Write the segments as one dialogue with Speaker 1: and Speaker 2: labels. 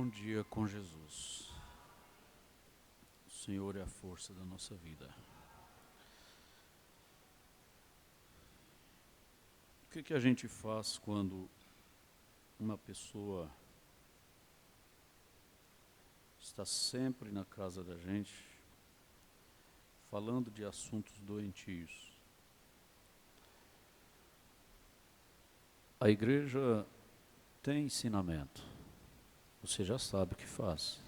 Speaker 1: Bom dia com Jesus. O Senhor é a força da nossa vida. O que a gente faz quando uma pessoa está sempre na casa da gente, falando de assuntos doentios? A igreja tem ensinamento. Você já sabe o que faz.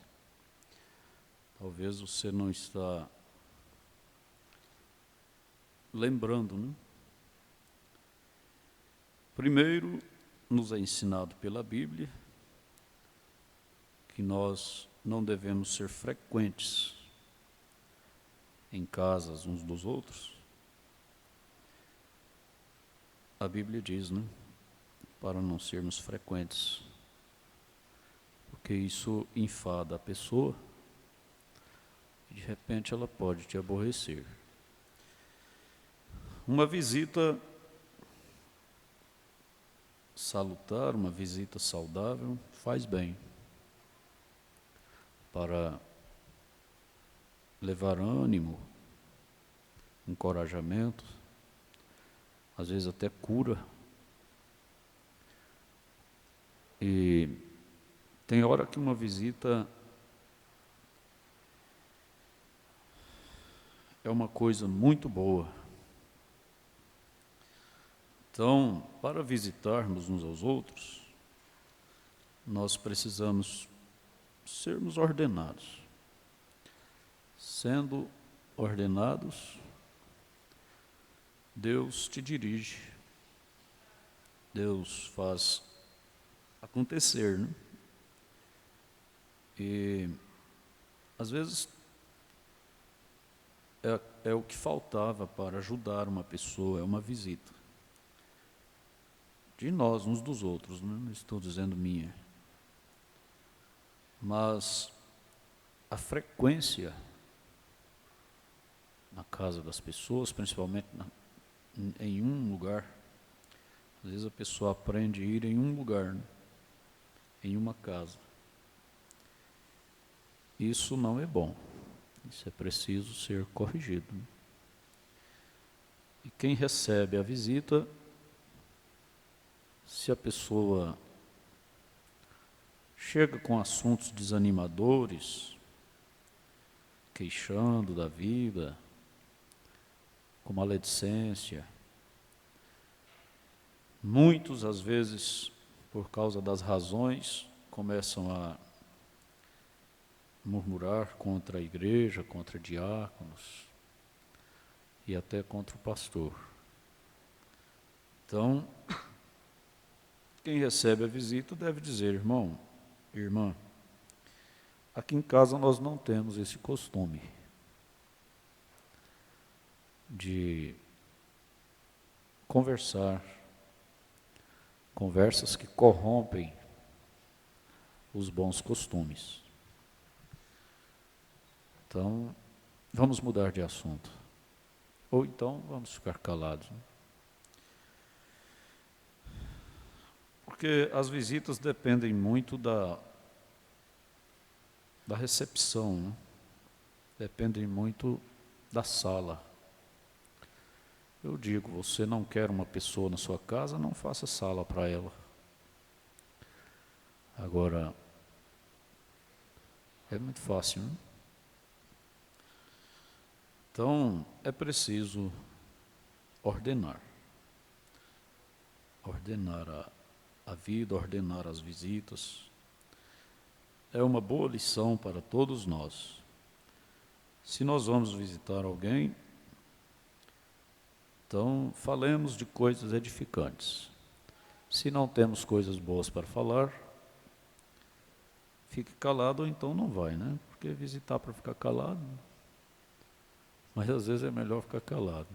Speaker 1: Talvez você não está lembrando, né? Primeiro, nos é ensinado pela Bíblia que nós não devemos ser frequentes em casas uns dos outros. A Bíblia diz, né? Para não sermos frequentes, porque isso enfada a pessoa e de repente ela pode te aborrecer. Uma visita salutar, uma visita saudável, faz bem para levar ânimo, encorajamento, às vezes até cura. E tem hora que uma visita é uma coisa muito boa. Então, para visitarmos uns aos outros, nós precisamos sermos ordenados. Sendo ordenados, Deus te dirige. Deus faz acontecer, né? E às vezes é o que faltava para ajudar uma pessoa, é uma visita. De nós, uns dos outros, né? Não estou dizendo minha. Mas a frequência na casa das pessoas, principalmente em um lugar, às vezes a pessoa aprende a ir em um lugar, né? Em uma casa. Isso não é bom. Isso é preciso ser corrigido. E quem recebe a visita, se a pessoa chega com assuntos desanimadores, queixando da vida, com maledicência, muitos, às vezes, por causa das razões, começam a murmurar contra a igreja, contra diáconos e até contra o pastor. Então, quem recebe a visita deve dizer: irmão, irmã, aqui em casa nós não temos esse costume de conversas que corrompem os bons costumes. Então, vamos mudar de assunto. Ou então, vamos ficar calados. Né? Porque as visitas dependem muito da recepção, né? Dependem muito da sala. Eu digo, você não quer uma pessoa na sua casa, não faça sala para ela. Agora, é muito fácil, né? Então, é preciso ordenar a vida, ordenar as visitas. É uma boa lição para todos nós. Se nós vamos visitar alguém, então falemos de coisas edificantes. Se não temos coisas boas para falar, fique calado ou então não vai, né? Porque visitar para ficar calado, mas às vezes é melhor ficar calado.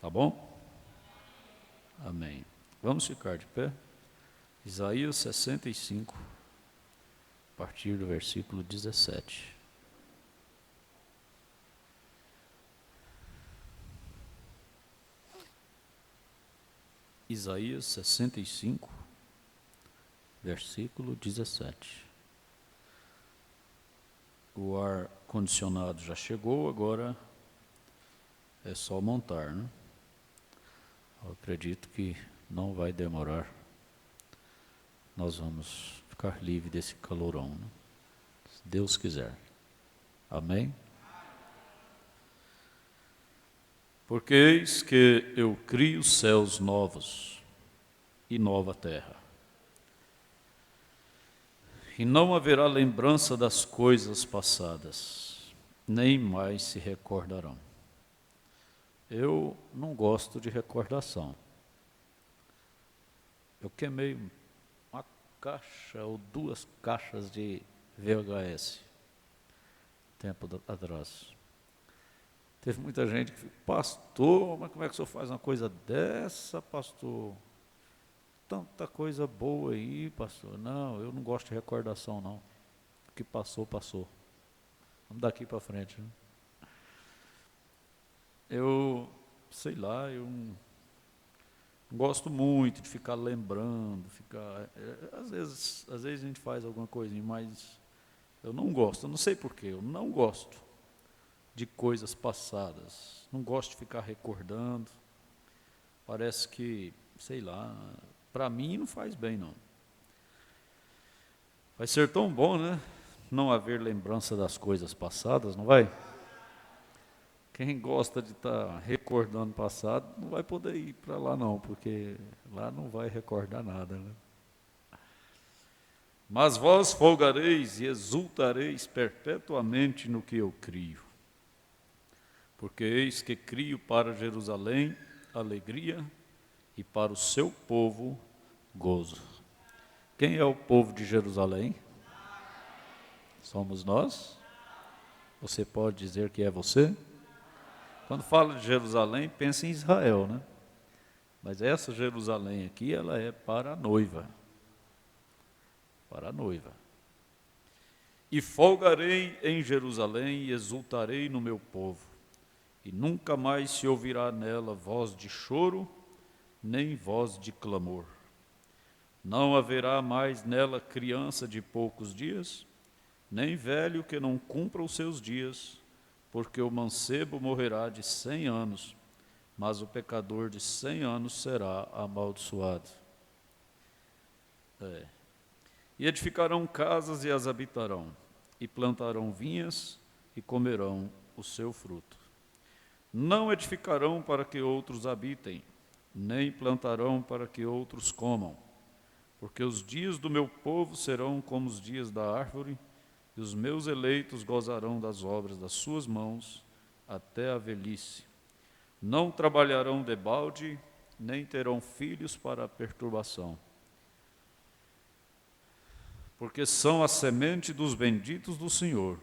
Speaker 1: Tá bom? Amém. Vamos ficar de pé. Isaías 65, a partir do versículo 17. Isaías 65, versículo 17. O ar-condicionado já chegou, agora é só montar, né? Eu acredito que não vai demorar. Nós vamos ficar livres desse calorão, né? Se Deus quiser. Amém? Porque eis que eu crio céus novos e nova terra. E não haverá lembrança das coisas passadas, nem mais se recordarão. Eu não gosto de recordação. Eu queimei uma caixa ou 2 caixas de VHS, tempo atrás. Teve muita gente que falou, pastor, mas como é que o senhor faz uma coisa dessa, pastor? Tanta coisa boa aí, pastor. Não, eu não gosto de recordação, não. O que passou, passou. Vamos daqui para frente, né? Eu, sei lá, eu não gosto muito de ficar lembrando, às vezes a gente faz alguma coisinha, mas eu não gosto, eu não sei porquê, eu não gosto de coisas passadas, não gosto de ficar recordando, parece que, sei lá, para mim não faz bem não. Vai ser tão bom, né? Não haver lembrança das coisas passadas, não vai? Quem gosta de estar recordando o passado não vai poder ir para lá não, porque lá não vai recordar nada, né? Mas vós folgareis e exultareis perpetuamente no que eu crio. Porque eis que crio para Jerusalém alegria e para o seu povo gozo. Quem é o povo de Jerusalém? Somos nós? Você pode dizer que é você? Quando fala de Jerusalém, pensa em Israel, né? Mas essa Jerusalém aqui, ela é para a noiva. Para a noiva. E folgarei em Jerusalém e exultarei no meu povo. E nunca mais se ouvirá nela voz de choro, nem voz de clamor. Não haverá mais nela criança de poucos dias, nem velho que não cumpra os seus dias, porque o mancebo morrerá de 100 anos, mas o pecador de 100 anos será amaldiçoado. E edificarão casas e as habitarão, e plantarão vinhas e comerão o seu fruto. Não edificarão para que outros habitem, nem plantarão para que outros comam, porque os dias do meu povo serão como os dias da árvore, e os meus eleitos gozarão das obras das suas mãos até a velhice. Não trabalharão debalde, nem terão filhos para a perturbação, porque são a semente dos benditos do Senhor,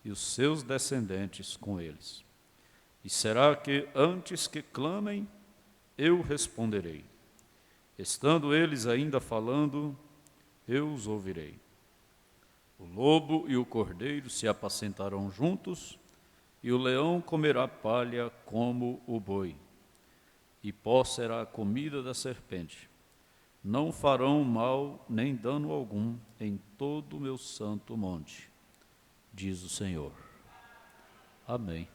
Speaker 1: e os seus descendentes com eles. E será que antes que clamem, eu responderei. Estando eles ainda falando, eu os ouvirei. O lobo e o cordeiro se apacentarão juntos, e o leão comerá palha como o boi, e pó será a comida da serpente. Não farão mal nem dano algum em todo o meu santo monte, diz o Senhor. Amém.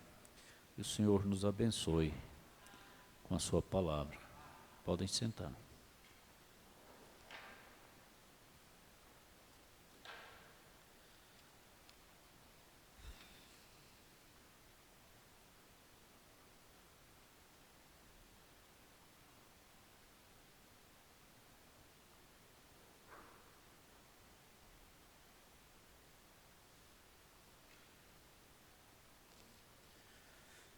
Speaker 1: E o Senhor nos abençoe com a sua palavra. Podem sentar.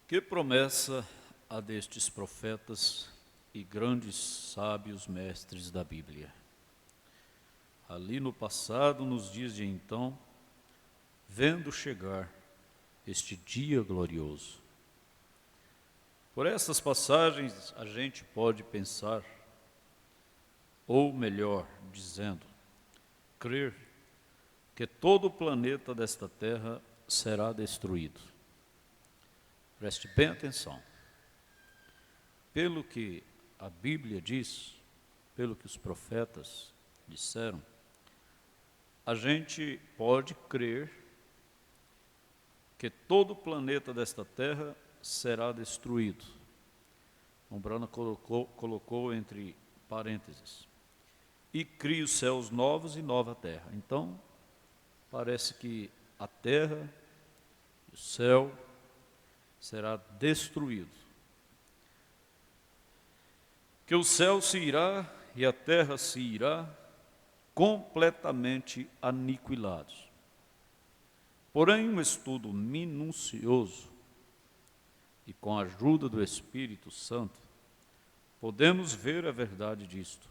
Speaker 1: Que promessa a destes profetas e grandes sábios mestres da Bíblia. Ali no passado, nos dias de então, vendo chegar este dia glorioso. Por essas passagens a gente pode pensar, ou melhor dizendo, crer que todo o planeta desta terra será destruído. Preste bem atenção. Pelo que a Bíblia diz, pelo que os profetas disseram, a gente pode crer que todo o planeta desta Terra será destruído. Umbrana colocou entre parênteses, e cria os céus novos e nova terra. Então, parece que a terra e o céu será destruído. Que o céu se irá e a terra se irá completamente aniquilados. Porém, um estudo minucioso e com a ajuda do Espírito Santo, podemos ver a verdade disto.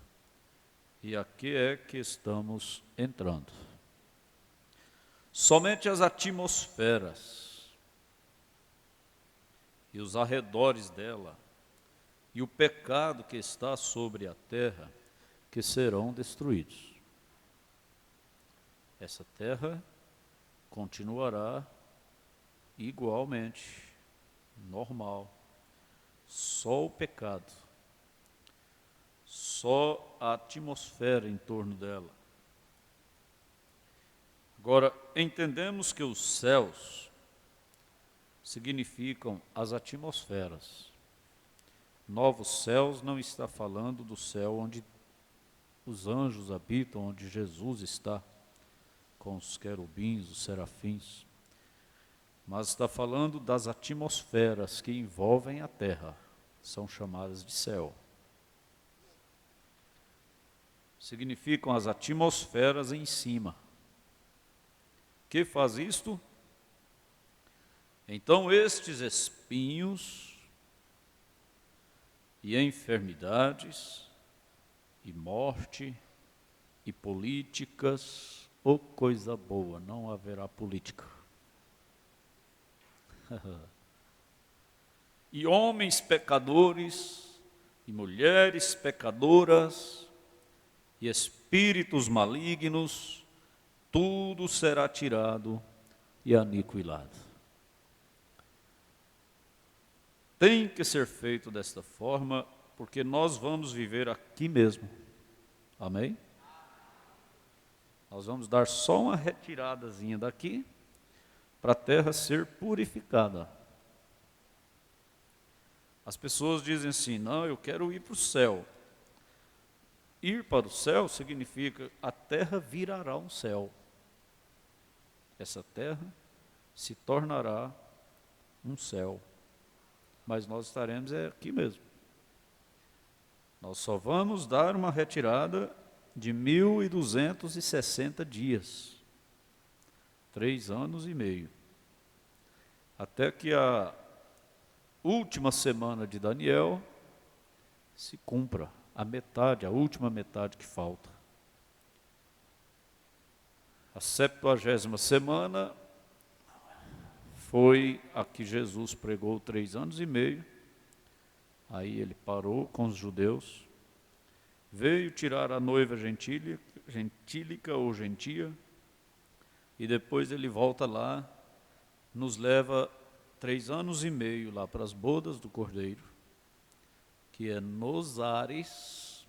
Speaker 1: E aqui é que estamos entrando. Somente as atmosferas e os arredores dela e o pecado que está sobre a terra que serão destruídos. Essa terra continuará igualmente normal. Só o pecado, só a atmosfera em torno dela. Agora, entendemos que os céus significam as atmosferas. Novos céus não está falando do céu onde os anjos habitam, onde Jesus está, com os querubins, os serafins. Mas está falando das atmosferas que envolvem a terra, são chamadas de céu. Significam as atmosferas em cima. Que faz isto? Então estes espinhos e enfermidades e morte e políticas, ou coisa boa, não haverá política. E homens pecadores e mulheres pecadoras e espíritos malignos, tudo será tirado e aniquilado. Tem que ser feito desta forma, porque nós vamos viver aqui mesmo. Amém? Nós vamos dar só uma retiradazinha daqui, para a terra ser purificada. As pessoas dizem assim, não, eu quero ir para o céu. Ir para o céu significa a terra virará um céu. Essa terra se tornará um céu. Mas nós estaremos aqui mesmo. Nós só vamos dar uma retirada de 1.260 dias. 3 anos e meio. Até que a última semana de Daniel se cumpra, a última metade que falta. A 70ª semana foi a que Jesus pregou 3 anos e meio. Aí ele parou com os judeus, veio tirar a noiva gentílica ou gentia, e depois ele volta lá, nos leva 3 anos e meio lá para as bodas do Cordeiro, que é nos ares.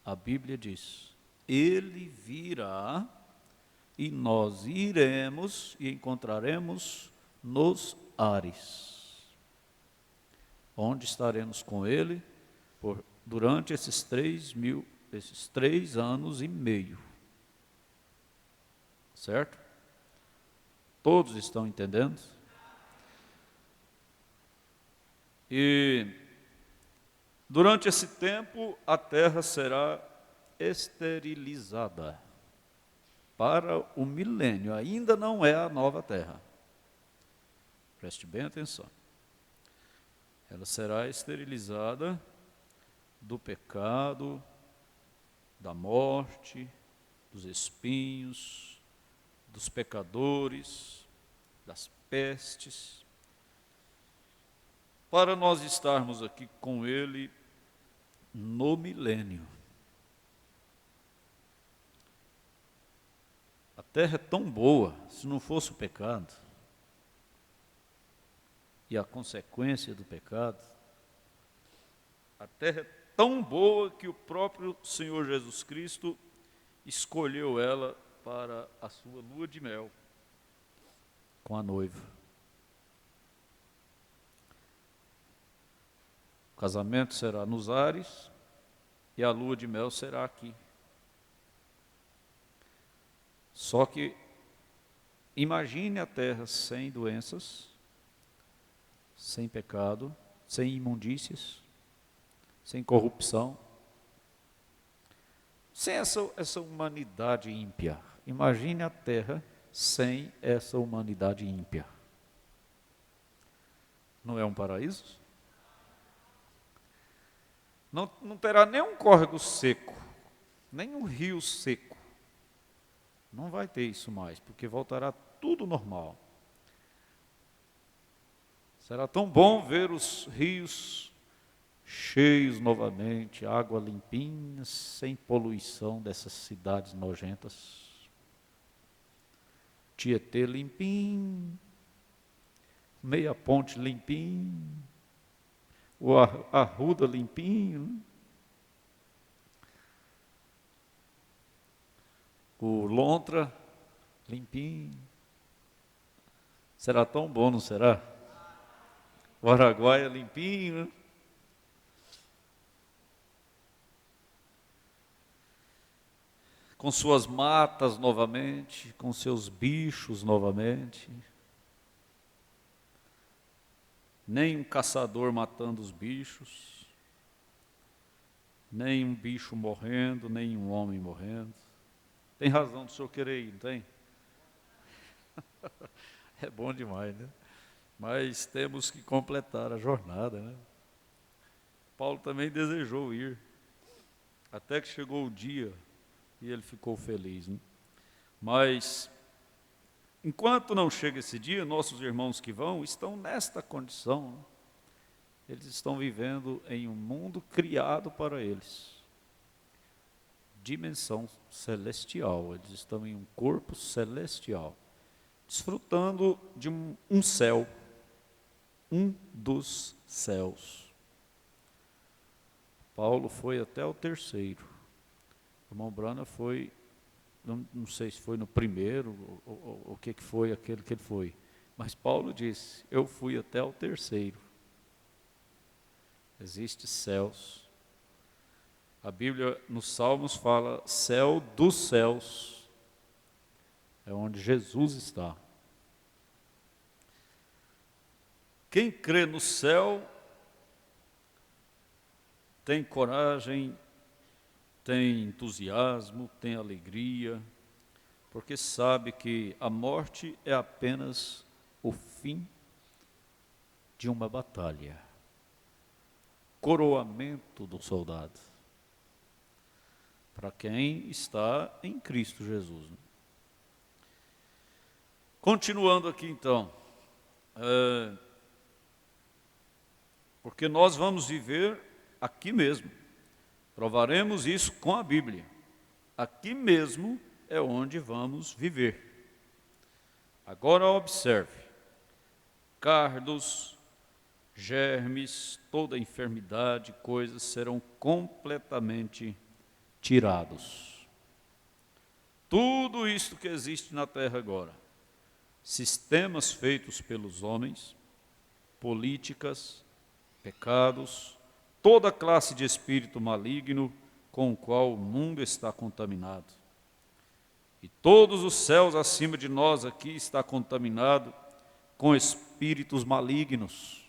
Speaker 1: A Bíblia diz, ele virá e nós iremos e encontraremos nos ares, onde estaremos com ele durante esses 3 anos e meio. Certo? Todos estão entendendo? E durante esse tempo a terra será esterilizada para o milênio. Ainda não é a nova terra. Preste bem atenção. Ela será esterilizada do pecado, da morte, dos espinhos, dos pecadores, das pestes, para nós estarmos aqui com ele no milênio. A terra é tão boa, se não fosse o pecado e a consequência do pecado, a terra é tão boa que o próprio Senhor Jesus Cristo escolheu ela para a sua lua de mel com a noiva. O casamento será nos ares e a lua de mel será aqui. Só que imagine a terra sem doenças, sem pecado, sem imundícias, sem corrupção, sem essa humanidade ímpia. Imagine a terra sem essa humanidade ímpia. Não é um paraíso? Não terá nenhum córrego seco, nenhum rio seco. Não vai ter isso mais, porque voltará tudo normal. Será tão bom ver os rios cheios novamente, água limpinha, sem poluição dessas cidades nojentas. Tietê limpinho, meia ponte limpinho, o Arruda limpinho, o Lontra limpinho. Será tão bom, não será? O Araguaia limpinho, né? Com suas matas novamente, com seus bichos novamente. Nem um caçador matando os bichos, nem um bicho morrendo, nem um homem morrendo. Tem razão do senhor querer ir, não tem? É bom demais, né? Mas temos que completar a jornada, né? Paulo também desejou ir, até que chegou o dia e ele ficou feliz, né? Mas, enquanto não chega esse dia, nossos irmãos que vão estão nesta condição, né? Eles estão vivendo em um mundo criado para eles. Dimensão celestial, eles estão em um corpo celestial, desfrutando de um céu, um dos céus. Paulo foi até o terceiro, o irmão Brana foi, não sei se foi no primeiro, ou o que foi aquele que ele foi, mas Paulo disse, eu fui até o terceiro. Existem céus. A Bíblia, nos Salmos, fala céu dos céus. É onde Jesus está. Quem crê no céu tem coragem, tem entusiasmo, tem alegria, porque sabe que a morte é apenas o fim de uma batalha. Coroamento do soldado. Para quem está em Cristo Jesus. Continuando aqui então, porque nós vamos viver aqui mesmo, provaremos isso com a Bíblia, aqui mesmo é onde vamos viver. Agora observe, cardos, germes, toda enfermidade, coisas serão completamente tirados. Tudo isto que existe na terra agora, sistemas feitos pelos homens, políticas, pecados, toda classe de espírito maligno com o qual o mundo está contaminado. E todos os céus acima de nós aqui está contaminado com espíritos malignos.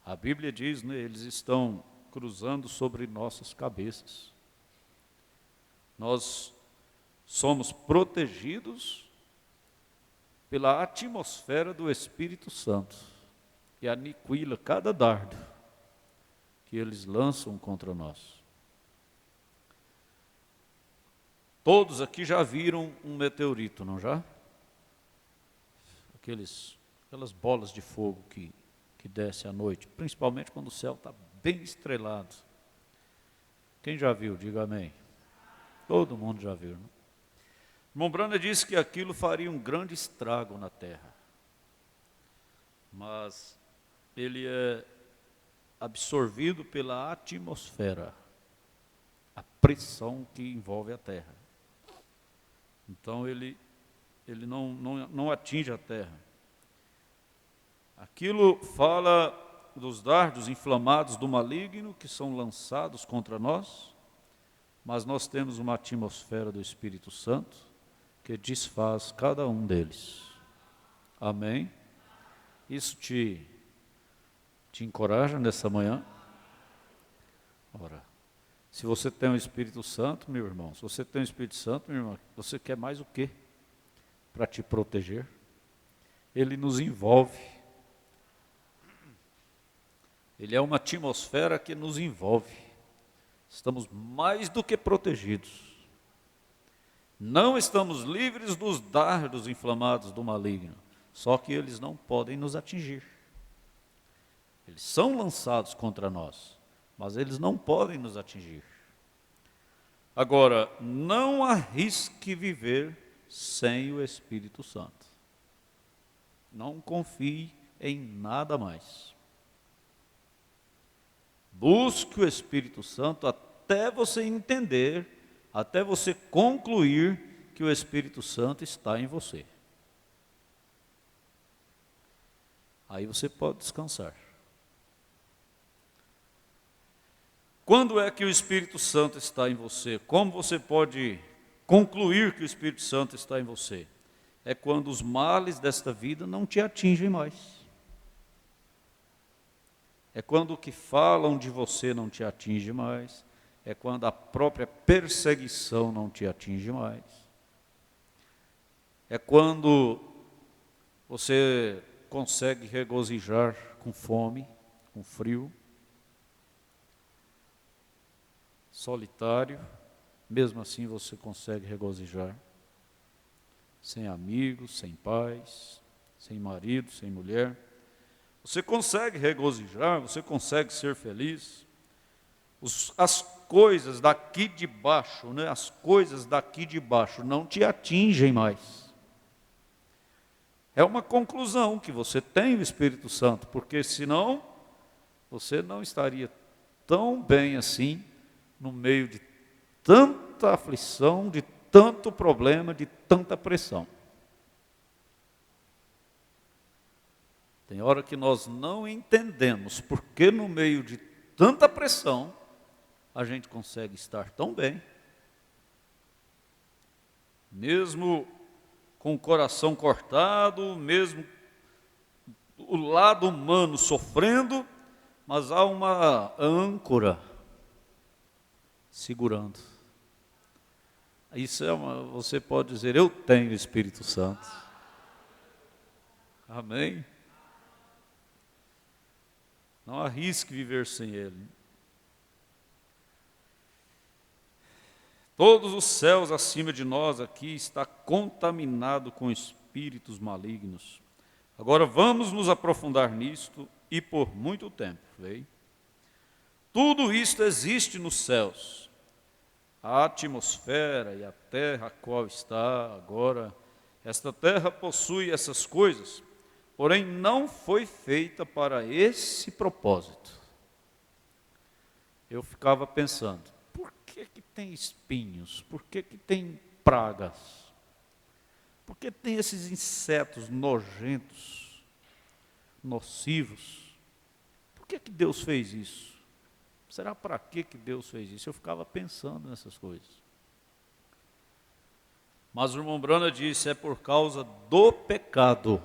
Speaker 1: A Bíblia diz, né, eles estão cruzando sobre nossas cabeças. Nós somos protegidos pela atmosfera do Espírito Santo, que aniquila cada dardo que eles lançam contra nós. Todos aqui já viram um meteorito, não já? Aquelas bolas de fogo que descem à noite, principalmente quando o céu está bem estrelado. Quem já viu? Diga amém. Todo mundo já viu, né? Irmão Brana disse que aquilo faria um grande estrago na terra. Mas ele é absorvido pela atmosfera. a pressão que envolve a terra. Então ele não atinge a terra. Aquilo fala dos dardos inflamados do maligno que são lançados contra nós, mas nós temos uma atmosfera do Espírito Santo que desfaz cada um deles. Amém? Isso te encoraja nessa manhã? Ora, se você tem o Espírito Santo, meu irmão, se você tem o Espírito Santo, meu irmão, você quer mais o quê? Para te proteger? Ele nos envolve. Ele é uma atmosfera que nos envolve. Estamos mais do que protegidos. Não estamos livres dos dardos inflamados do maligno, só que eles não podem nos atingir. Eles são lançados contra nós, mas eles não podem nos atingir. Agora, não arrisque viver sem o Espírito Santo. Não confie em nada mais. Busque o Espírito Santo até você entender, até você concluir que o Espírito Santo está em você. Aí você pode descansar. Quando é que o Espírito Santo está em você? Como você pode concluir que o Espírito Santo está em você? É quando os males desta vida não te atingem mais. É quando o que falam de você não te atinge mais. É quando a própria perseguição não te atinge mais. É quando você consegue regozijar com fome, com frio, solitário, mesmo assim você consegue regozijar. Sem amigos, sem pais, sem marido, sem mulher. Você consegue regozijar, você consegue ser feliz. As coisas daqui de baixo, né? As coisas daqui de baixo não te atingem mais. É uma conclusão que você tem o Espírito Santo, porque senão você não estaria tão bem assim, no meio de tanta aflição, de tanto problema, de tanta pressão. Tem hora que nós não entendemos porque no meio de tanta pressão a gente consegue estar tão bem, mesmo com o coração cortado, mesmo o lado humano sofrendo, mas há uma âncora segurando. Isso você pode dizer, eu tenho o Espírito Santo. Amém? Não arrisque viver sem Ele. Todos os céus acima de nós aqui está contaminado com espíritos malignos. Agora vamos nos aprofundar nisto e por muito tempo. Veio? Tudo isto existe nos céus. A atmosfera e a terra a qual está agora, esta terra possui essas coisas, porém não foi feita para esse propósito. Eu ficava pensando, por que tem espinhos? Por que tem pragas? Por que tem esses insetos nojentos, nocivos? Por que Deus fez isso? Será para que Deus fez isso? Eu ficava pensando nessas coisas. Mas o irmão Brana disse, é por causa do pecado.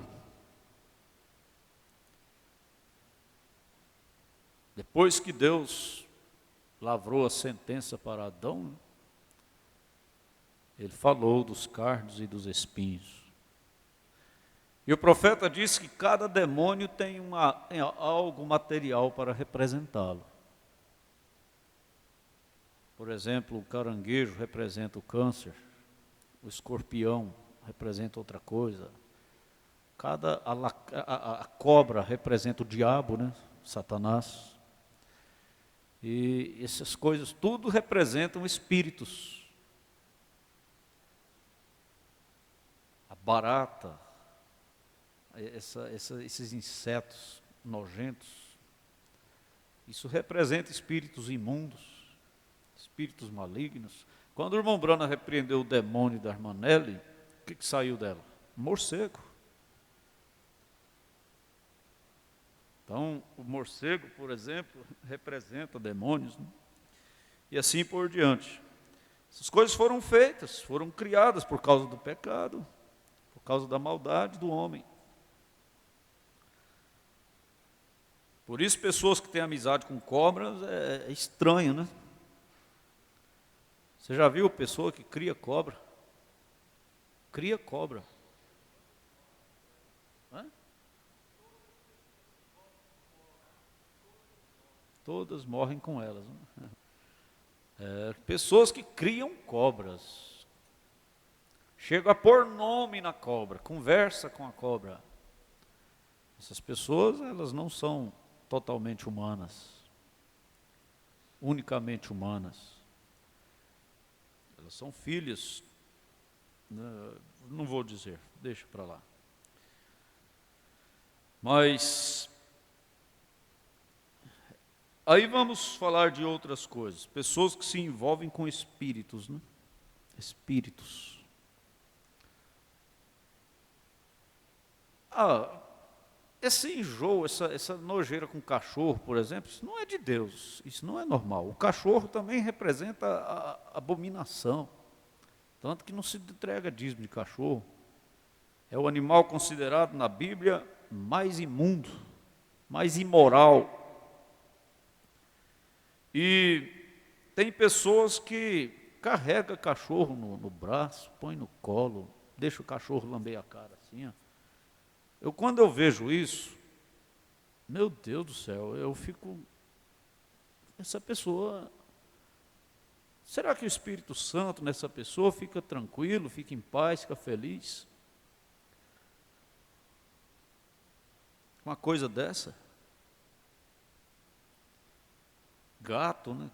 Speaker 1: Depois que Deus lavrou a sentença para Adão, ele falou dos cardos e dos espinhos. E o profeta disse que cada demônio tem algo material para representá-lo. Por exemplo, o caranguejo representa o câncer, o escorpião representa outra coisa, a cobra representa o diabo, né? Satanás. E essas coisas tudo representam espíritos. A barata, esses insetos nojentos, isso representa espíritos imundos, espíritos malignos. Quando o irmão Brana repreendeu o demônio da irmã Nelly, o que saiu dela? Um morcego. Então, o morcego, por exemplo, representa demônios, né? E assim por diante. Essas coisas foram feitas, foram criadas por causa do pecado, por causa da maldade do homem. Por isso, pessoas que têm amizade com cobras é estranho, né? Você já viu pessoa que cria cobra? Cria cobra. Hã? Todas morrem com elas, né? Pessoas que criam cobras. Chega a pôr nome na cobra, conversa com a cobra. Essas pessoas, elas não são totalmente humanas, unicamente humanas. Elas são filhas, não vou dizer, deixa para lá. Mas aí vamos falar de outras coisas. Pessoas que se envolvem com espíritos, né? Espíritos. Esse enjoo, essa nojeira com cachorro, por exemplo, isso não é de Deus, isso não é normal. O cachorro também representa a abominação, tanto que não se entrega dízimo de cachorro. É o animal considerado na Bíblia mais imundo, mais imoral. E tem pessoas que carregam cachorro no braço, põe no colo, deixa o cachorro lamber a cara assim, ó. Quando eu vejo isso, meu Deus do céu, eu fico, essa pessoa, será que o Espírito Santo nessa pessoa fica tranquilo, fica em paz, fica feliz? Uma coisa dessa? Gato, né?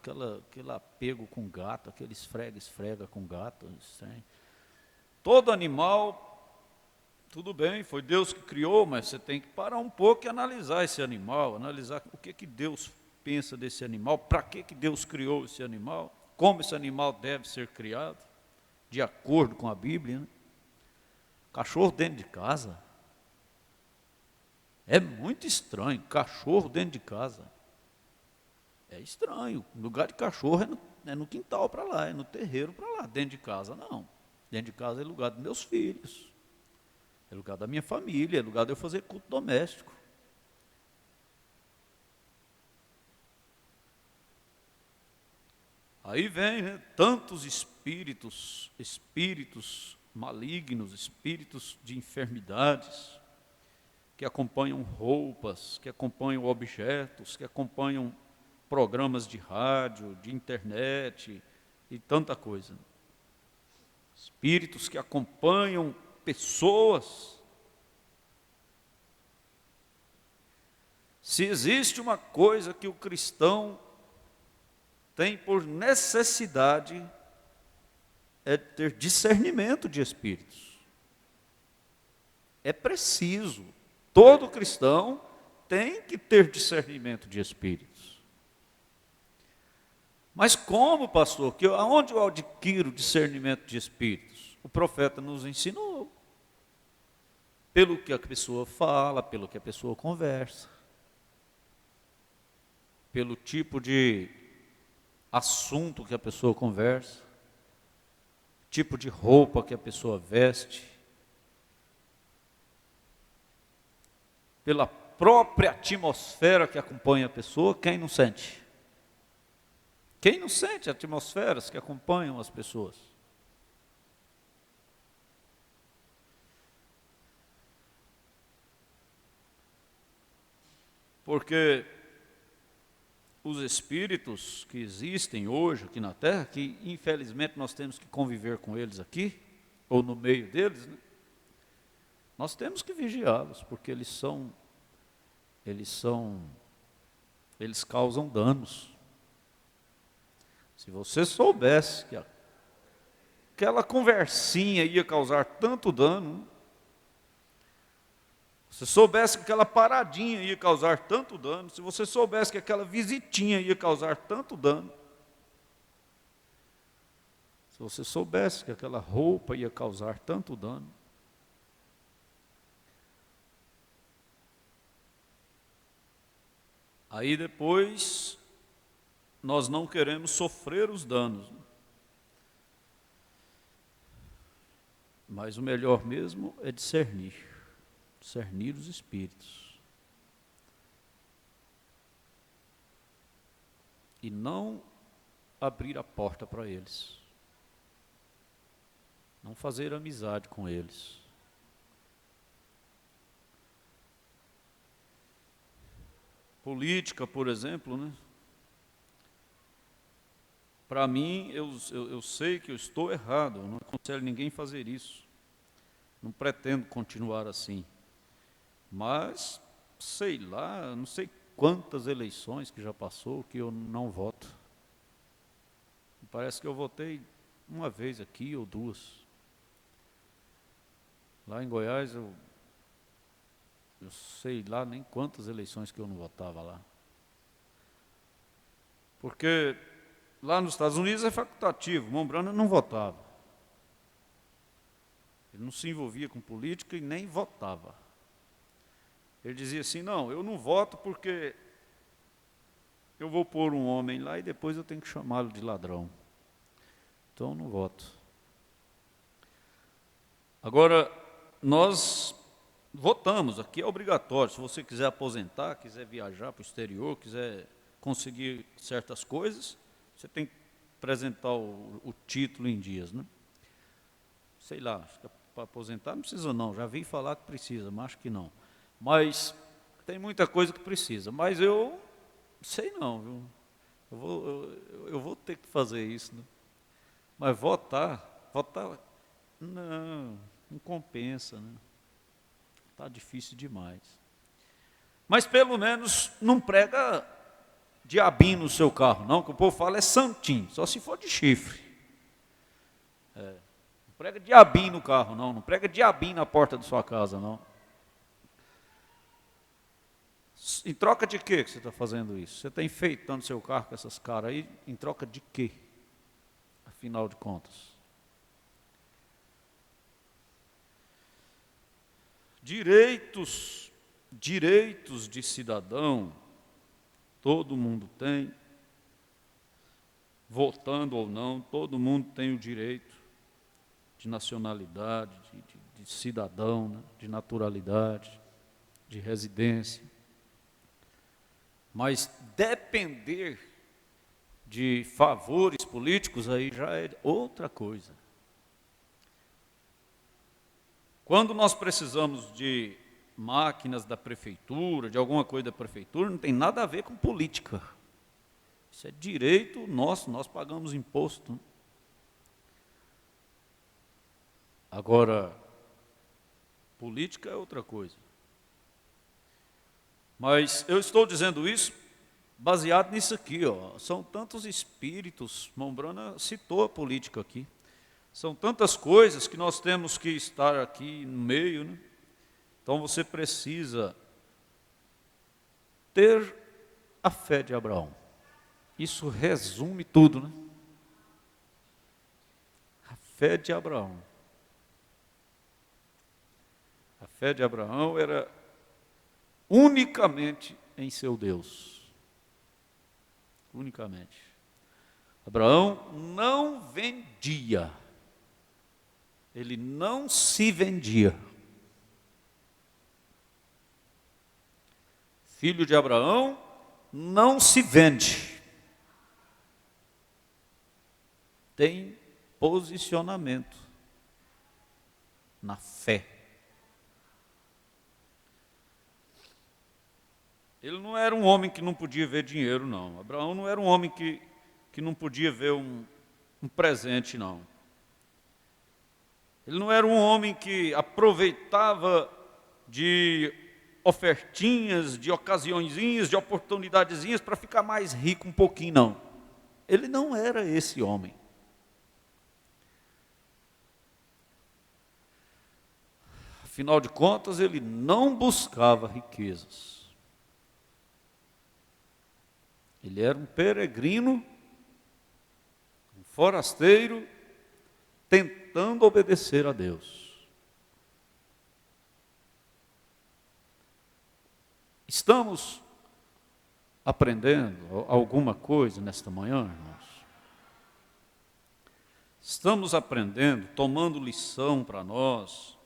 Speaker 1: Aquele apego com gato, aquele esfrega com gato. Estranho. Todo animal, tudo bem, foi Deus que criou, mas você tem que parar um pouco e analisar esse animal, analisar o que Deus pensa desse animal, para que Deus criou esse animal, como esse animal deve ser criado, de acordo com a Bíblia, né? Cachorro dentro de casa. É muito estranho, cachorro dentro de casa. É estranho, o lugar de cachorro é no quintal para lá, é no terreiro para lá, dentro de casa não. Dentro de casa é lugar dos meus filhos, é lugar da minha família, é lugar de eu fazer culto doméstico. Aí vem, né, tantos espíritos malignos, espíritos de enfermidades, que acompanham roupas, que acompanham objetos, que acompanham programas de rádio, de internet e tanta coisa. Espíritos que acompanham pessoas. Se existe uma coisa que o cristão tem por necessidade, é ter discernimento de espíritos. É preciso. Todo cristão tem que ter discernimento de espíritos. Mas como, pastor? Aonde eu adquiro discernimento de espíritos? O profeta nos ensinou. Pelo que a pessoa fala, pelo que a pessoa conversa, pelo tipo de assunto que a pessoa conversa, tipo de roupa que a pessoa veste, pela própria atmosfera que acompanha a pessoa. Quem não sente? Quem não sente atmosferas que acompanham as pessoas? Porque os espíritos que existem hoje aqui na Terra, que infelizmente nós temos que conviver com eles aqui, ou no meio deles, né? Nós temos que vigiá-los, porque eles causam danos. Se você soubesse que aquela conversinha ia causar tanto dano, se você soubesse que aquela paradinha ia causar tanto dano, se você soubesse que aquela visitinha ia causar tanto dano, você soubesse que aquela roupa ia causar tanto dano. Aí depois, nós não queremos sofrer os danos. Mas o melhor mesmo é discernir os espíritos. E não abrir a porta para eles. Não fazer amizade com eles. Política, por exemplo, né? Para mim, eu sei que eu estou errado, eu não aconselho ninguém fazer isso. Não pretendo continuar assim. Mas, sei lá, não sei quantas eleições que já passou que eu não voto. Parece que eu votei uma vez aqui ou duas. Lá em Goiás, eu sei lá nem quantas eleições que eu não votava lá. Porque lá nos Estados Unidos é facultativo, Mombrana não votava. Ele não se envolvia com política e nem votava. Ele dizia assim, não, eu não voto porque eu vou pôr um homem lá e depois eu tenho que chamá-lo de ladrão. Então eu não voto. Agora, nós votamos, aqui é obrigatório, se você quiser aposentar, quiser viajar para o exterior, quiser conseguir certas coisas, você tem que apresentar o título em dias, né? Sei lá, para aposentar não precisa não, já vi falar que precisa, mas acho que não. Mas tem muita coisa que precisa, mas eu sei não, viu? Eu vou ter que fazer isso, né? Mas votar, não compensa, né? Está difícil demais. Mas pelo menos não prega diabinho no seu carro, não, que o povo fala é santinho, só se for de chifre. Não prega diabinho no carro, não prega diabinho na porta da sua casa, não. Em troca de quê que você está fazendo isso? Você está enfeitando seu carro com essas caras aí, em troca de quê? Afinal de contas. Direitos de cidadão, todo mundo tem, votando ou não, todo mundo tem o direito de nacionalidade, de cidadão, né, de naturalidade, de residência. Mas depender de favores políticos aí já é outra coisa. Quando nós precisamos de máquinas da prefeitura, de alguma coisa da prefeitura, não tem nada a ver com política. Isso é direito nosso, nós pagamos imposto. Agora, política é outra coisa. Mas eu estou dizendo isso baseado nisso aqui, ó. São tantos espíritos, Mombrana citou a política aqui. São tantas coisas que nós temos que estar aqui no meio, né? Então você precisa ter a fé de Abraão. Isso resume tudo, né? A fé de Abraão. A fé de Abraão era unicamente em seu Deus. Unicamente. Abraão não vendia. Ele não se vendia. Filho de Abraão não se vende. Tem posicionamento na fé. Ele não era um homem que não podia ver dinheiro, não. Abraão não era um homem que não podia ver um presente, não. Ele não era um homem que aproveitava de ofertinhas, de ocasiõezinhas, de oportunidadezinhas para ficar mais rico um pouquinho, não. Ele não era esse homem. Afinal de contas, ele não buscava riquezas. Ele era um peregrino, um forasteiro, tentando obedecer a Deus. Estamos aprendendo alguma coisa nesta manhã, irmãos? Estamos aprendendo, tomando lição para nós.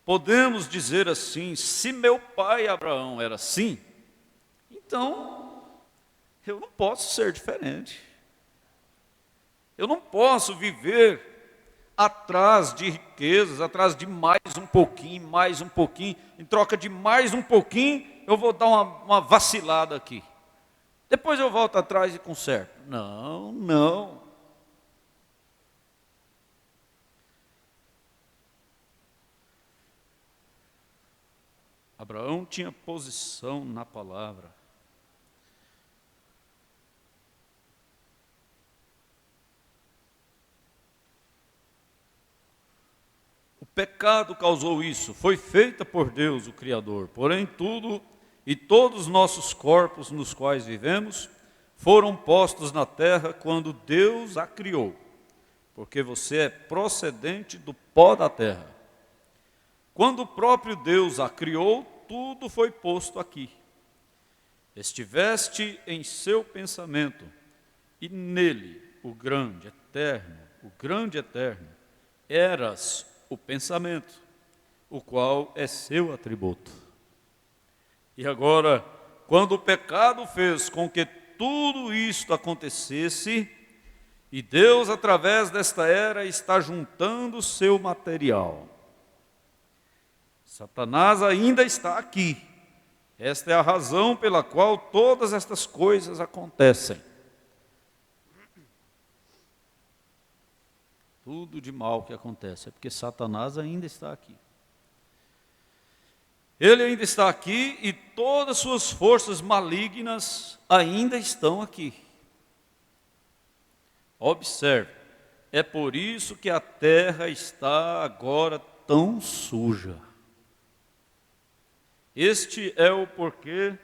Speaker 1: Podemos dizer assim: se meu pai Abraão era assim, então eu não posso ser diferente. Eu não posso viver atrás de riquezas, atrás de mais um pouquinho, em troca de mais um pouquinho, eu vou dar uma vacilada aqui. Depois eu volto atrás e conserto. Não, não. Abraão tinha posição na palavra. O pecado causou isso, foi feita por Deus, o Criador. Porém, tudo e todos os nossos corpos nos quais vivemos foram postos na terra quando Deus a criou, porque você é procedente do pó da terra. Quando o próprio Deus a criou, tudo foi posto aqui. Estiveste em seu pensamento, e nele, o grande eterno, eras o pensamento, o qual é seu atributo. E agora, quando o pecado fez com que tudo isto acontecesse, e Deus, através desta era, está juntando o seu material. Satanás ainda está aqui. Esta é a razão pela qual todas estas coisas acontecem. Tudo de mal que acontece é porque Satanás ainda está aqui. Ele ainda está aqui e todas as suas forças malignas ainda estão aqui. Observe, é por isso que a terra está agora tão suja. Este é o porquê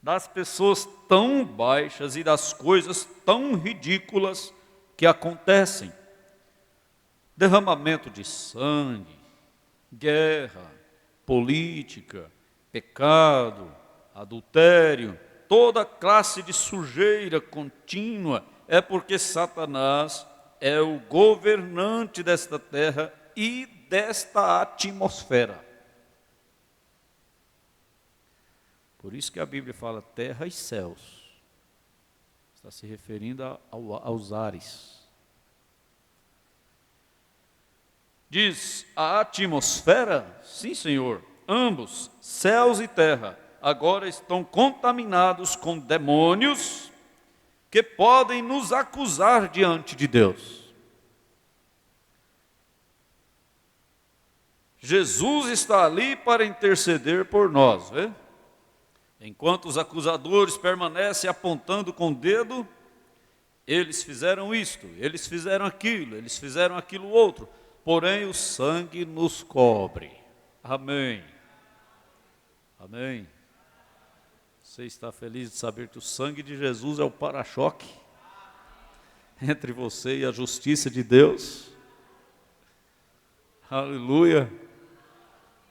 Speaker 1: das pessoas tão baixas e das coisas tão ridículas que acontecem. Derramamento de sangue, guerra, política, pecado, adultério, toda classe de sujeira contínua, é porque Satanás é o governante desta terra e desta atmosfera. Por isso que a Bíblia fala terra e céus. Está se referindo aos ares. Diz a atmosfera, sim, Senhor, ambos, céus e terra, agora estão contaminados com demônios que podem nos acusar diante de Deus. Jesus está ali para interceder por nós, vê? Enquanto os acusadores permanecem apontando com o dedo, eles fizeram isto, eles fizeram aquilo outro, porém o sangue nos cobre. Amém. Amém. Você está feliz de saber que o sangue de Jesus é o para-choque entre você e a justiça de Deus? Aleluia.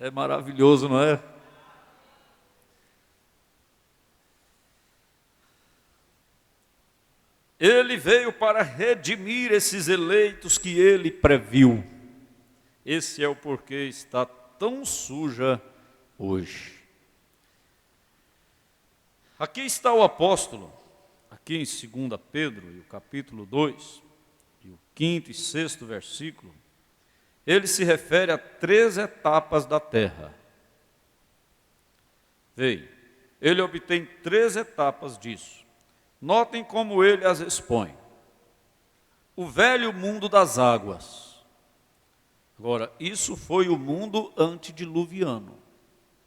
Speaker 1: É maravilhoso, não é? Ele veio para redimir esses eleitos que ele previu. Esse é o porquê está tão suja hoje. Aqui está o apóstolo, aqui em 2 Pedro, e o capítulo 2, e o 5º e 6º versículo, ele se refere a 3 etapas da terra. Veja, ele obtém 3 etapas disso. Notem como ele as expõe. O velho mundo das águas. Agora, isso foi o mundo antediluviano,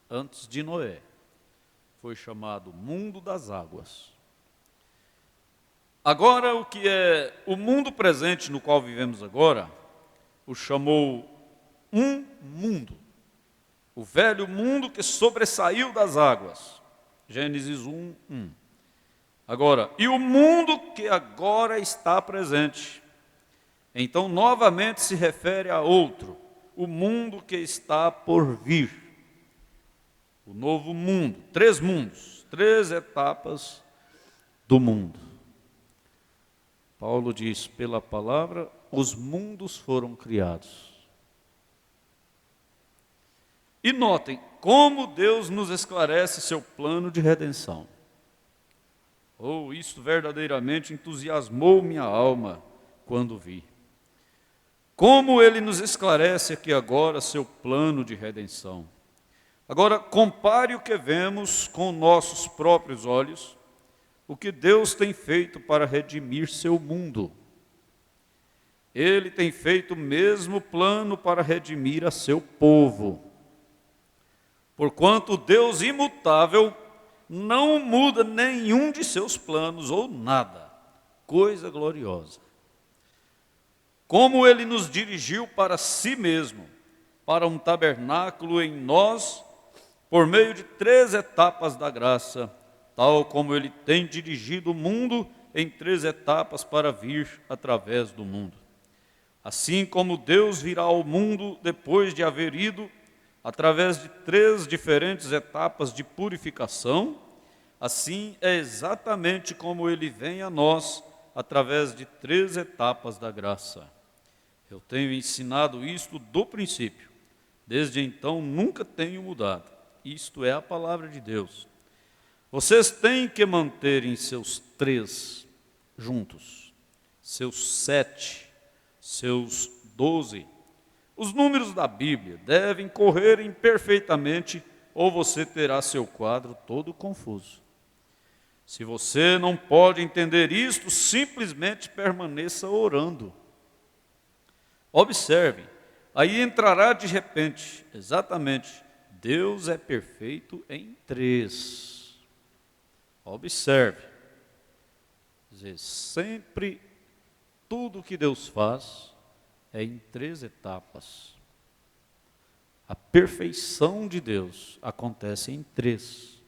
Speaker 1: antes de Noé. Foi chamado mundo das águas. Agora, o que é o mundo presente no qual vivemos agora, o chamou um mundo. O velho mundo que sobressaiu das águas. Gênesis 1:1. Agora, e o mundo que agora está presente Então, novamente se refere a outro, o mundo que está por vir. O novo mundo, 3 mundos, 3 etapas do mundo. Paulo diz, pela palavra, os mundos foram criados. E notem como Deus nos esclarece seu plano de redenção. Oh, isso verdadeiramente entusiasmou minha alma quando vi. Como ele nos esclarece aqui agora seu plano de redenção. Agora, compare o que vemos com nossos próprios olhos, o que Deus tem feito para redimir seu mundo. Ele tem feito o mesmo plano para redimir a seu povo. Porquanto Deus imutável não muda nenhum de seus planos ou nada. Coisa gloriosa. Como ele nos dirigiu para si mesmo, para um tabernáculo em nós, por meio de 3 etapas da graça, tal como ele tem dirigido o mundo em 3 etapas para vir através do mundo. Assim como Deus virá ao mundo depois de haver ido, através de 3 diferentes etapas de purificação, assim é exatamente como ele vem a nós, através de 3 etapas da graça. Eu tenho ensinado isto do princípio, desde então nunca tenho mudado. Isto é a palavra de Deus. Vocês têm que manter em seus 3 juntos, seus 7, seus 12. Os números da Bíblia devem correrem perfeitamente, ou você terá seu quadro todo confuso. Se você não pode entender isto, simplesmente permaneça orando. Observe, aí entrará de repente, exatamente, Deus é perfeito em 3. Observe, quer dizer, sempre tudo que Deus faz é em 3 etapas. A perfeição de Deus acontece em 3.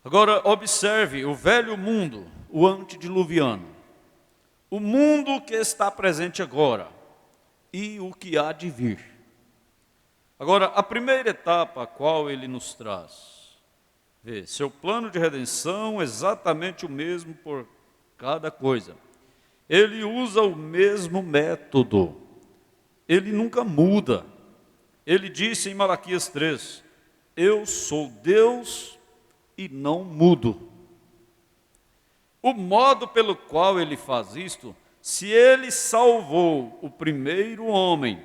Speaker 1: Agora, observe o velho mundo, o antediluviano. O mundo que está presente agora e o que há de vir. Agora, a primeira etapa a qual ele nos traz, vê, seu plano de redenção é exatamente o mesmo por cada coisa. Ele usa o mesmo método, ele nunca muda. Ele disse em Malaquias 3, eu sou Deus e não mudo. O modo pelo qual ele faz isto, se ele salvou o primeiro homem,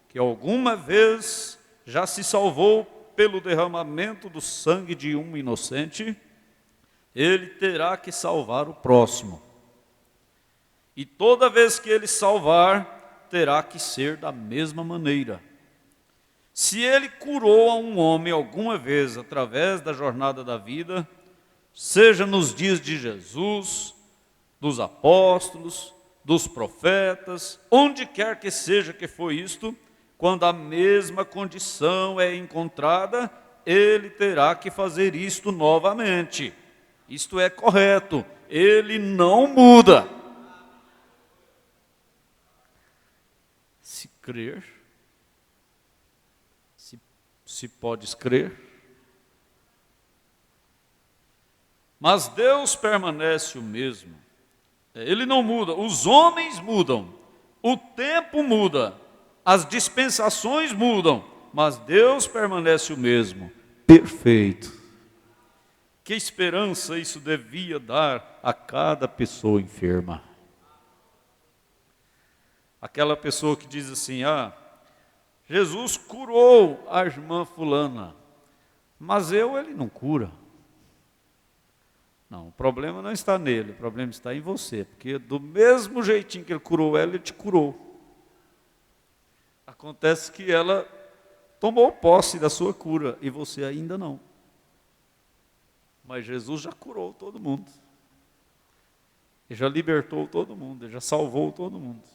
Speaker 1: que alguma vez já se salvou pelo derramamento do sangue de um inocente, ele terá que salvar o próximo. E toda vez que ele salvar, terá que ser da mesma maneira. Se ele curou a um homem alguma vez através da jornada da vida, seja nos dias de Jesus, dos apóstolos, dos profetas, onde quer que seja que foi isto, quando a mesma condição é encontrada, ele terá que fazer isto novamente. Isto é correto, ele não muda. Se crer, se podes crer, mas Deus permanece o mesmo. Ele não muda, os homens mudam, o tempo muda, as dispensações mudam, mas Deus permanece o mesmo, perfeito. Que esperança isso devia dar a cada pessoa enferma. Aquela pessoa que diz assim, Jesus curou a irmã fulana, mas ele não cura. Não, o problema não está nele, o problema está em você, porque do mesmo jeitinho que ele curou ela, ele te curou. Acontece que ela tomou posse da sua cura e você ainda não. Mas Jesus já curou todo mundo. Ele já libertou todo mundo, ele já salvou todo mundo.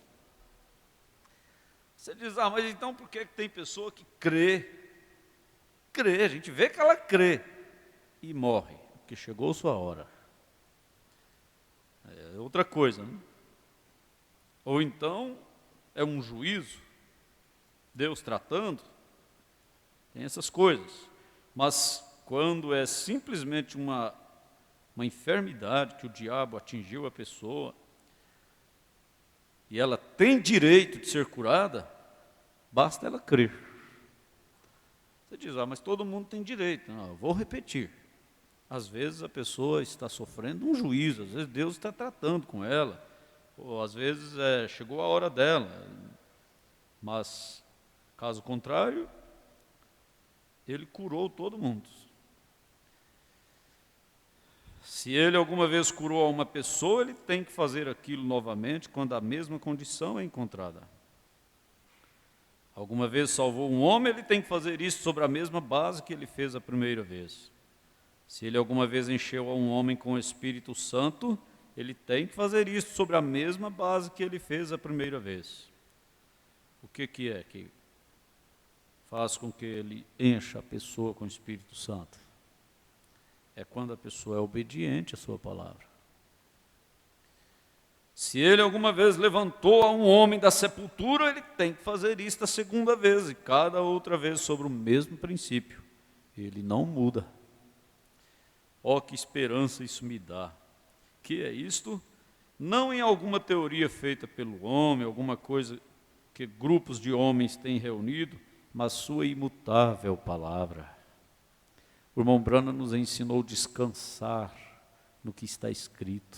Speaker 1: Você diz, mas então por que tem pessoa que crê? Crê, a gente vê que ela crê e morre. Porque chegou sua hora. É outra coisa, né? Ou então é um juízo, Deus tratando, tem essas coisas. Mas quando é simplesmente uma enfermidade que o diabo atingiu a pessoa, e ela tem direito de ser curada, basta ela crer. Você diz, mas todo mundo tem direito. Não, eu vou repetir. Às vezes a pessoa está sofrendo um juízo, às vezes Deus está tratando com ela, ou às vezes chegou a hora dela. Mas, caso contrário, ele curou todo mundo. Se ele alguma vez curou uma pessoa, ele tem que fazer aquilo novamente quando a mesma condição é encontrada. Alguma vez salvou um homem, ele tem que fazer isso sobre a mesma base que ele fez a primeira vez. Se ele alguma vez encheu a um homem com o Espírito Santo, ele tem que fazer isso sobre a mesma base que ele fez a primeira vez. O que é que faz com que ele encha a pessoa com o Espírito Santo? É quando a pessoa é obediente à sua palavra. Se ele alguma vez levantou a um homem da sepultura, ele tem que fazer isso a segunda vez, e cada outra vez sobre o mesmo princípio. Ele não muda. Oh, que esperança isso me dá. Que é isto? Não em alguma teoria feita pelo homem, alguma coisa que grupos de homens têm reunido, mas sua imutável palavra. O irmão Branham nos ensinou a descansar no que está escrito.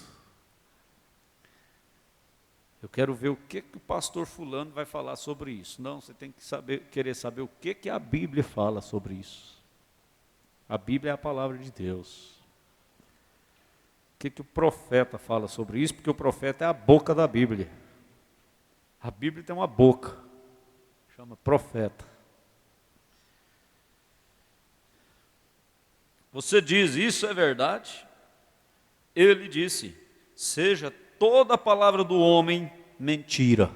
Speaker 1: Eu quero ver o que o pastor fulano vai falar sobre isso. Não, você tem que querer saber o que a Bíblia fala sobre isso. A Bíblia é a palavra de Deus. O que o profeta fala sobre isso? Porque o profeta é a boca da Bíblia. A Bíblia tem uma boca, chama profeta. Você diz, isso é verdade? Ele disse, seja toda a palavra do homem mentira.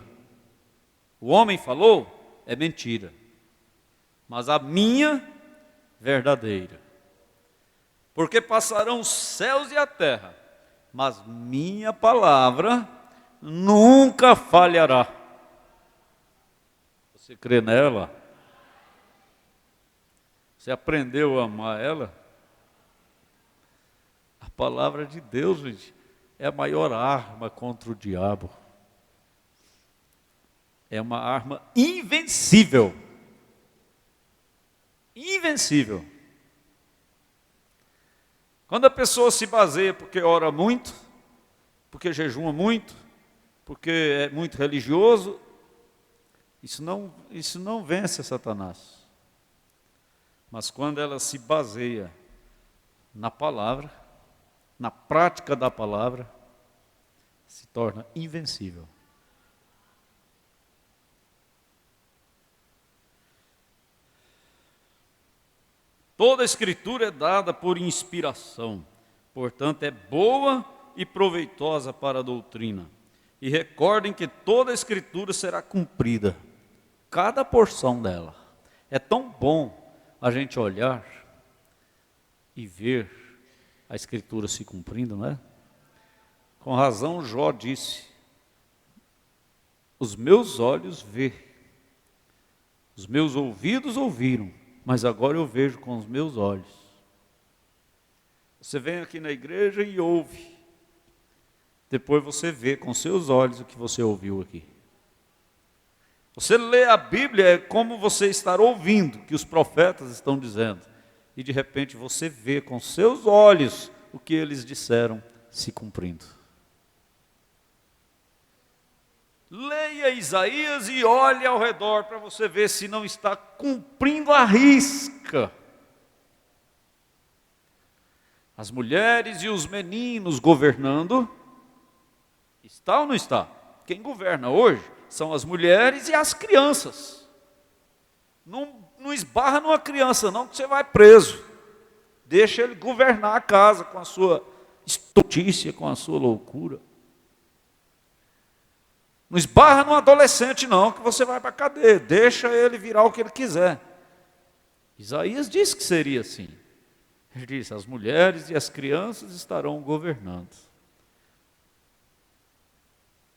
Speaker 1: O homem falou, é mentira. Mas a minha, verdadeira. Porque passarão os céus e a terra, mas minha palavra nunca falhará. Você crê nela? Você aprendeu a amar ela? A palavra de Deus, gente, é a maior arma contra o diabo. É uma arma invencível. Invencível. Quando a pessoa se baseia porque ora muito, porque jejuma muito, porque é muito religioso, isso não vence Satanás. Mas quando ela se baseia na palavra, na prática da palavra, se torna invencível. Toda a Escritura é dada por inspiração, portanto é boa e proveitosa para a doutrina. E recordem que toda a Escritura será cumprida, cada porção dela. É tão bom a gente olhar e ver a Escritura se cumprindo, não é? Com razão Jó disse, os meus olhos vê, os meus ouvidos ouviram, mas agora eu vejo com os meus olhos. Você vem aqui na igreja e ouve, depois você vê com seus olhos o que você ouviu aqui. Você lê a Bíblia, é como você estar ouvindo o que os profetas estão dizendo, e de repente você vê com seus olhos o que eles disseram se cumprindo. Leia Isaías e olhe ao redor para você ver se não está cumprindo a risca. As mulheres e os meninos governando, está ou não está? Quem governa hoje são as mulheres e as crianças. Não esbarra numa criança não, que você vai preso. Deixa ele governar a casa com a sua estultícia, com a sua loucura. Não esbarra num adolescente não, que você vai para a cadeia. Deixa ele virar o que ele quiser. Isaías disse que seria assim. Ele disse, as mulheres e as crianças estarão governando.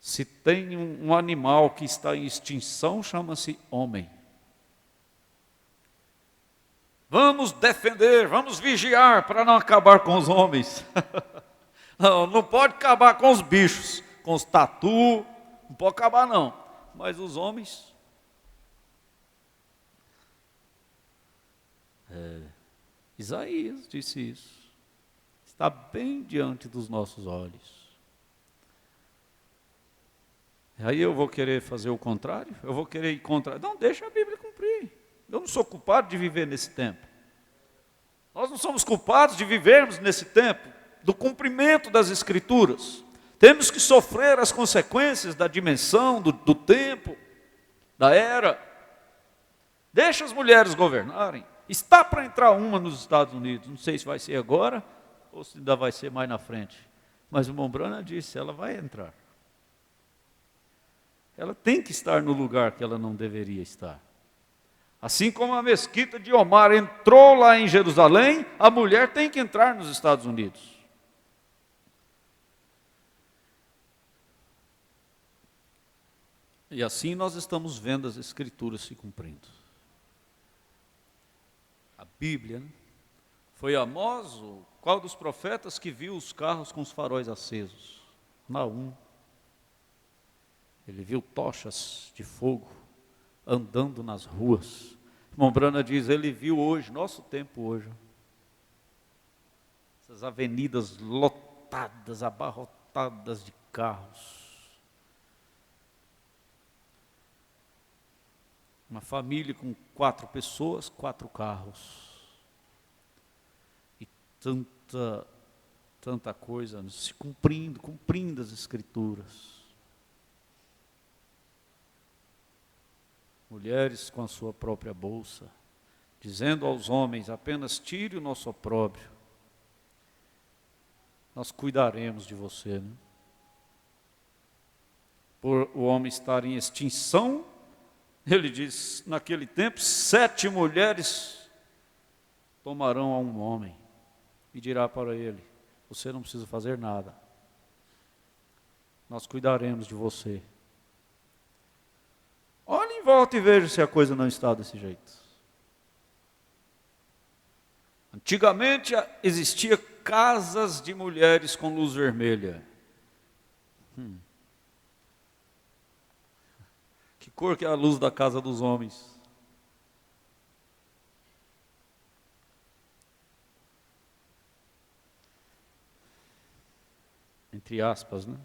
Speaker 1: Se tem um animal que está em extinção, chama-se homem. Vamos defender, vamos vigiar para não acabar com os homens. Não pode acabar com os bichos, com os tatu, não pode acabar não. Mas os homens... Isaías disse isso. Está bem diante dos nossos olhos. Aí eu vou querer fazer o contrário? Eu vou querer ir contra... Não, deixa a Bíblia cumprir. Eu não sou culpado de viver nesse tempo. Nós não somos culpados de vivermos nesse tempo do cumprimento das Escrituras. Temos que sofrer as consequências da dimensão, do tempo, da era. Deixa as mulheres governarem. Está para entrar uma nos Estados Unidos. Não sei se vai ser agora ou se ainda vai ser mais na frente. Mas o Mombrana disse, ela vai entrar. Ela tem que estar no lugar que ela não deveria estar. Assim como a mesquita de Omar entrou lá em Jerusalém, a mulher tem que entrar nos Estados Unidos. E assim nós estamos vendo as Escrituras se cumprindo. A Bíblia, né? Foi Amós, qual dos profetas que viu os carros com os faróis acesos? Naum. Ele viu tochas de fogo andando nas ruas. Mombrana diz, ele viu hoje, nosso tempo hoje, essas avenidas lotadas, abarrotadas de carros. Uma família com 4 pessoas, 4 carros. E tanta coisa se cumprindo as Escrituras. Mulheres com a sua própria bolsa, dizendo aos homens, apenas tire o nosso opróbrio, nós cuidaremos de você. Né? Por o homem estar em extinção, ele diz, naquele tempo, 7 mulheres tomarão a um homem, e dirá para ele, você não precisa fazer nada, nós cuidaremos de você. Olhe em volta e veja se a coisa não está desse jeito. Antigamente existia casas de mulheres com luz vermelha. Que cor que é a luz da casa dos homens? Entre aspas, né?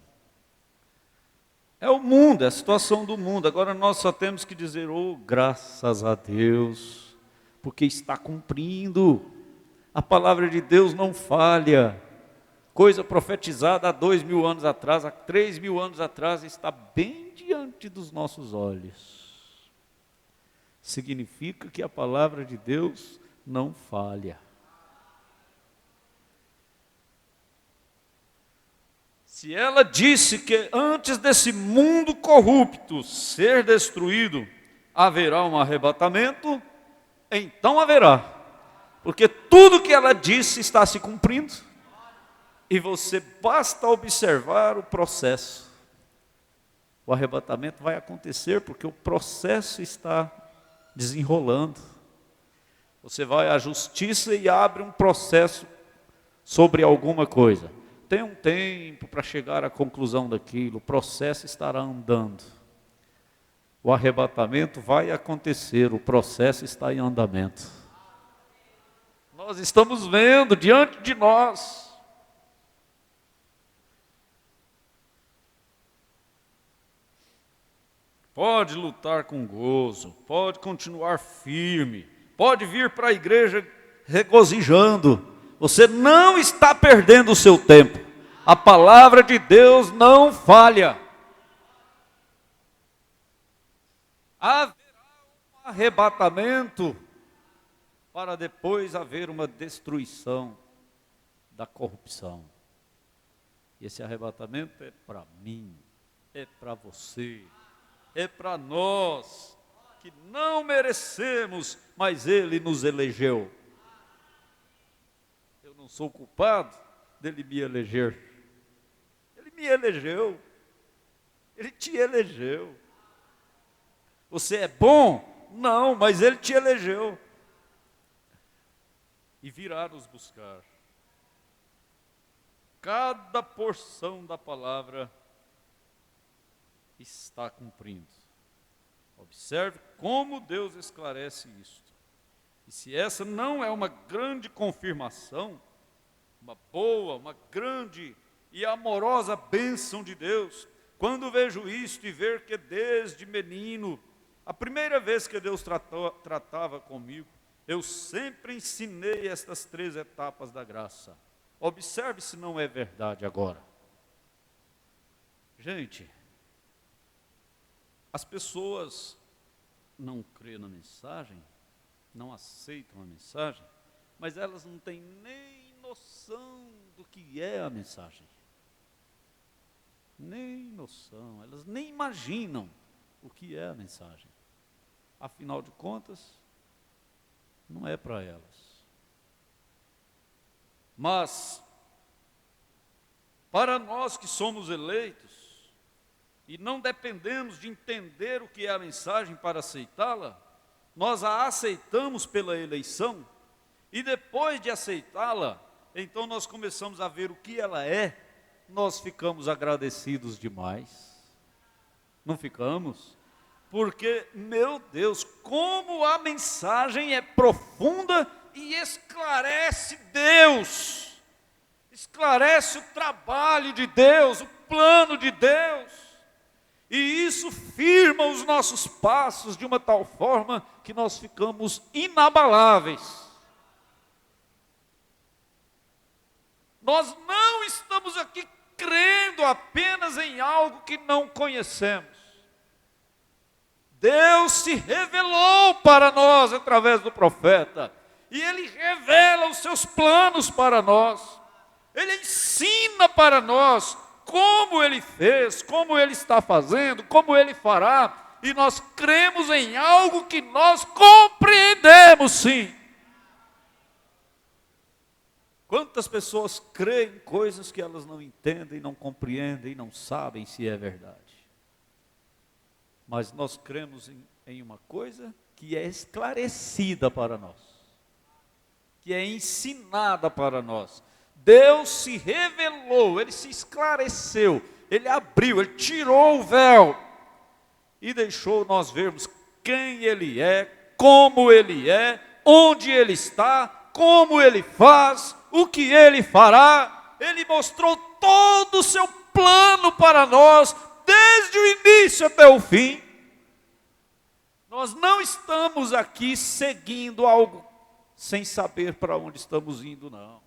Speaker 1: É o mundo, é a situação do mundo. Agora nós só temos que dizer, graças a Deus, porque está cumprindo. A palavra de Deus não falha. Coisa profetizada há 2000 anos atrás, há 3000 anos atrás, está bem diante dos nossos olhos. Significa que a palavra de Deus não falha. Se ela disse que antes desse mundo corrupto ser destruído, haverá um arrebatamento, então haverá. Porque tudo que ela disse está se cumprindo. E você basta observar o processo. O arrebatamento vai acontecer porque o processo está desenrolando. Você vai à justiça e abre um processo sobre alguma coisa. Tem um tempo para chegar à conclusão daquilo, o processo estará andando. O arrebatamento vai acontecer, o processo está em andamento. Nós estamos vendo diante de nós. Pode lutar com gozo, pode continuar firme, pode vir para a igreja regozijando. Você não está perdendo o seu tempo. A palavra de Deus não falha. Haverá um arrebatamento para depois haver uma destruição da corrupção. E esse arrebatamento é para mim, é para você, é para nós, que não merecemos, mas Ele nos elegeu. Eu não sou culpado dele me eleger. Ele me elegeu. Ele te elegeu. Você é bom? Não, mas Ele te elegeu. E virá nos buscar. Cada porção da palavra está cumprindo. Observe como Deus esclarece isto. E se essa não é uma grande confirmação, uma boa, uma grande e amorosa bênção de Deus, quando vejo isto e ver que desde menino, a primeira vez que Deus tratava comigo, eu sempre ensinei estas 3 etapas da graça. Observe se não é verdade agora. Gente, as pessoas não creem na mensagem, não aceitam a mensagem, mas elas não têm nem noção do que é a mensagem. Nem noção, elas nem imaginam o que é a mensagem. Afinal de contas, não é para elas. Mas, para nós que somos eleitos, e não dependemos de entender o que é a mensagem para aceitá-la, nós a aceitamos pela eleição, e depois de aceitá-la, então nós começamos a ver o que ela é, nós ficamos agradecidos demais. Não ficamos? Porque, meu Deus, como a mensagem é profunda e esclarece Deus, esclarece o trabalho de Deus, o plano de Deus, e isso firma os nossos passos de uma tal forma que nós ficamos inabaláveis. Nós não estamos aqui crendo apenas em algo que não conhecemos. Deus se revelou para nós através do profeta, e Ele revela os seus planos para nós, Ele ensina para nós como Ele fez, como Ele está fazendo, como Ele fará, e nós cremos em algo que nós compreendemos sim. Quantas pessoas creem em coisas que elas não entendem, não compreendem, não sabem se é verdade. Mas nós cremos em uma coisa que é esclarecida para nós, que é ensinada para nós. Deus se revelou, Ele se esclareceu, Ele abriu, Ele tirou o véu e deixou nós vermos quem Ele é, como Ele é, onde Ele está, como Ele faz, o que Ele fará. Ele mostrou todo o seu plano para nós, desde o início até o fim. Nós não estamos aqui seguindo algo sem saber para onde estamos indo, não.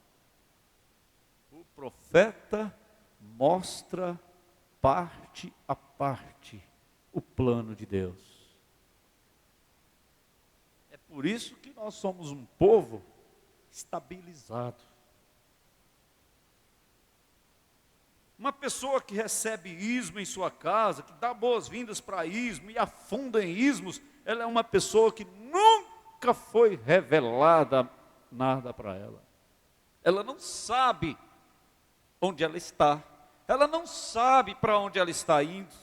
Speaker 1: O profeta mostra parte a parte o plano de Deus. É por isso que nós somos um povo estabilizado. Uma pessoa que recebe ismo em sua casa, que dá boas-vindas para ismo e afunda em ismos, ela é uma pessoa que nunca foi revelada nada para ela. Ela não sabe onde ela está, ela não sabe para onde ela está indo,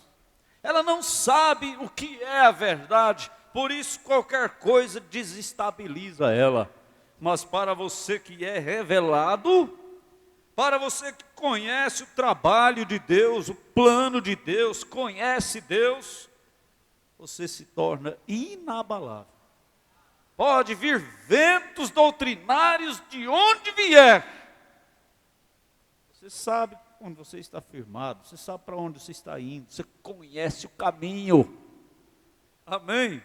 Speaker 1: ela não sabe o que é a verdade, por isso qualquer coisa desestabiliza ela. Mas para você que é revelado, para você que conhece o trabalho de Deus, o plano de Deus, conhece Deus, você se torna inabalável. Pode vir ventos doutrinários de onde vier. Você sabe onde você está firmado, você sabe para onde você está indo, você conhece o caminho. Amém?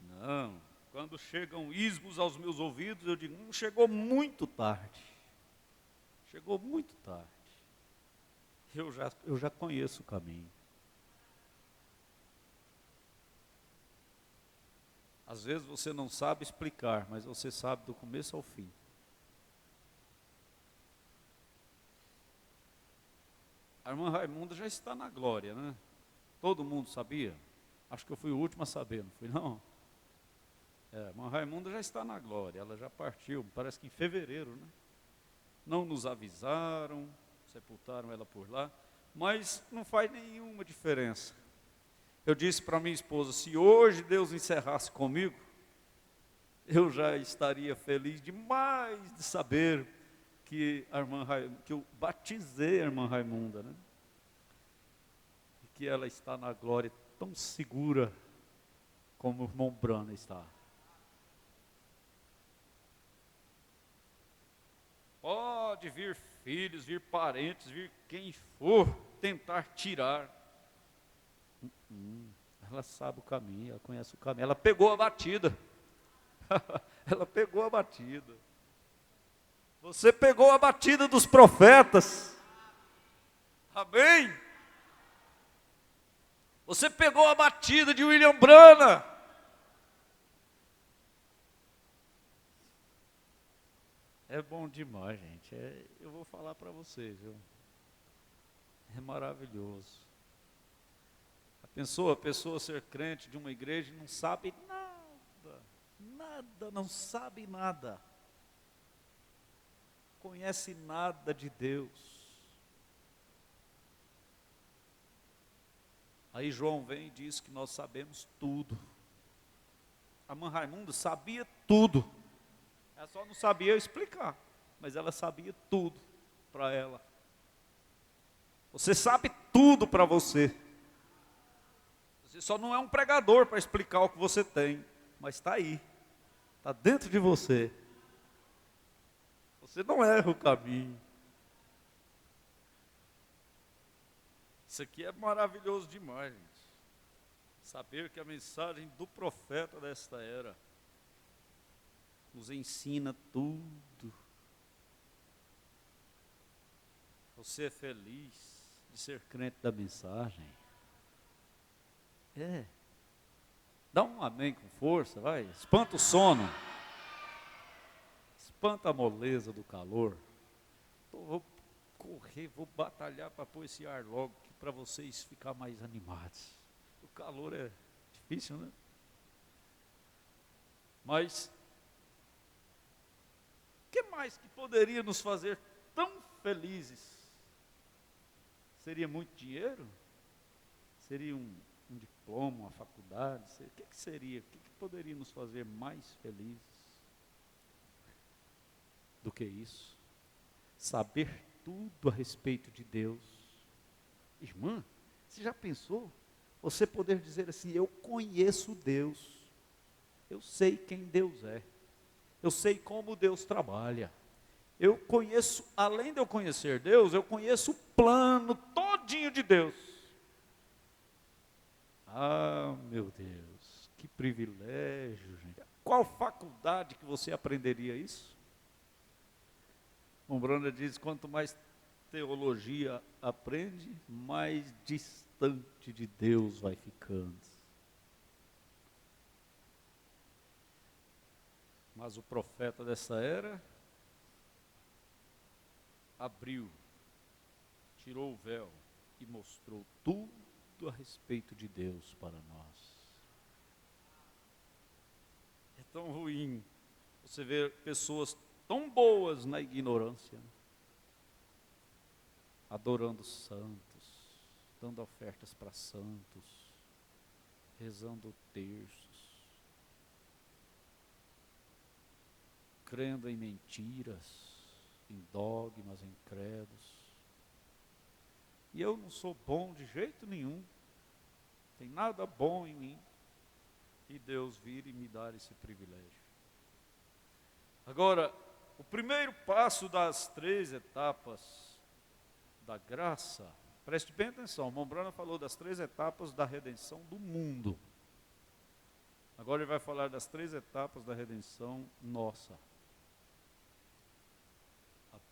Speaker 1: Não. Quando chegam ismos aos meus ouvidos, eu digo, chegou muito tarde. Chegou muito tarde. Eu já conheço o caminho. Às vezes você não sabe explicar, mas você sabe do começo ao fim. A irmã Raimunda já está na glória, né? Todo mundo sabia? Acho que eu fui o último a saber, não fui não? A irmã Raimunda já está na glória, ela já partiu, parece que em fevereiro, né? Não nos avisaram, sepultaram ela por lá, mas não faz nenhuma diferença. Eu disse para minha esposa, se hoje Deus encerrasse comigo, eu já estaria feliz demais de saber que eu batizei a irmã Raimunda, né? E que ela está na glória tão segura como o irmão Brana está. Pode vir filhos, vir parentes, vir quem for tentar tirar. Ela sabe o caminho, ela conhece o caminho. Ela pegou a batida. Ela pegou a batida. Você pegou a batida dos profetas. Amém? Você pegou a batida de William Brana. É bom demais, gente. Eu vou falar para vocês, viu? É maravilhoso. A pessoa ser crente de uma igreja e não sabe nada, não sabe nada. Conhece nada de Deus. Aí João vem e diz que nós sabemos tudo. A irmã Raimunda sabia tudo. Ela só não sabia explicar, mas ela sabia tudo para ela. Você sabe tudo para você. Você só não é um pregador para explicar o que você tem, mas está aí, está dentro de você. Você não erra o caminho. Isso aqui é maravilhoso demais, gente. Saber que a mensagem do profeta desta era nos ensina tudo. Você é feliz de ser crente da mensagem? Dá um amém com força, vai. Espanta o sono. Espanta a moleza do calor. Vou correr, vou batalhar para pôr esse ar logo, para vocês ficarem mais animados. O calor é difícil, né? Mas o que mais que poderia nos fazer tão felizes? Seria muito dinheiro? Seria um diploma, uma faculdade? O que seria? O que poderia nos fazer mais felizes do que isso? Saber tudo a respeito de Deus. Irmã, você já pensou? Você poder dizer assim, eu conheço Deus. Eu sei quem Deus é. Eu sei como Deus trabalha. Eu conheço, além de eu conhecer Deus, eu conheço o plano todinho de Deus. Ah, meu Deus, que privilégio, gente. Qual faculdade que você aprenderia isso? O Brana diz, quanto mais teologia aprende, mais distante de Deus vai ficando. Mas o profeta dessa era abriu, tirou o véu e mostrou tudo a respeito de Deus para nós. É tão ruim você ver pessoas tão boas na ignorância, adorando santos, dando ofertas para santos, rezando terços, crendo em mentiras, em dogmas, em credos. E eu não sou bom de jeito nenhum, tem nada bom em mim, e Deus vir e me dar esse privilégio. Agora, o primeiro passo das 3 etapas da graça, preste bem atenção, o irmão Brana falou das 3 etapas da redenção do mundo. Agora ele vai falar das 3 etapas da redenção nossa.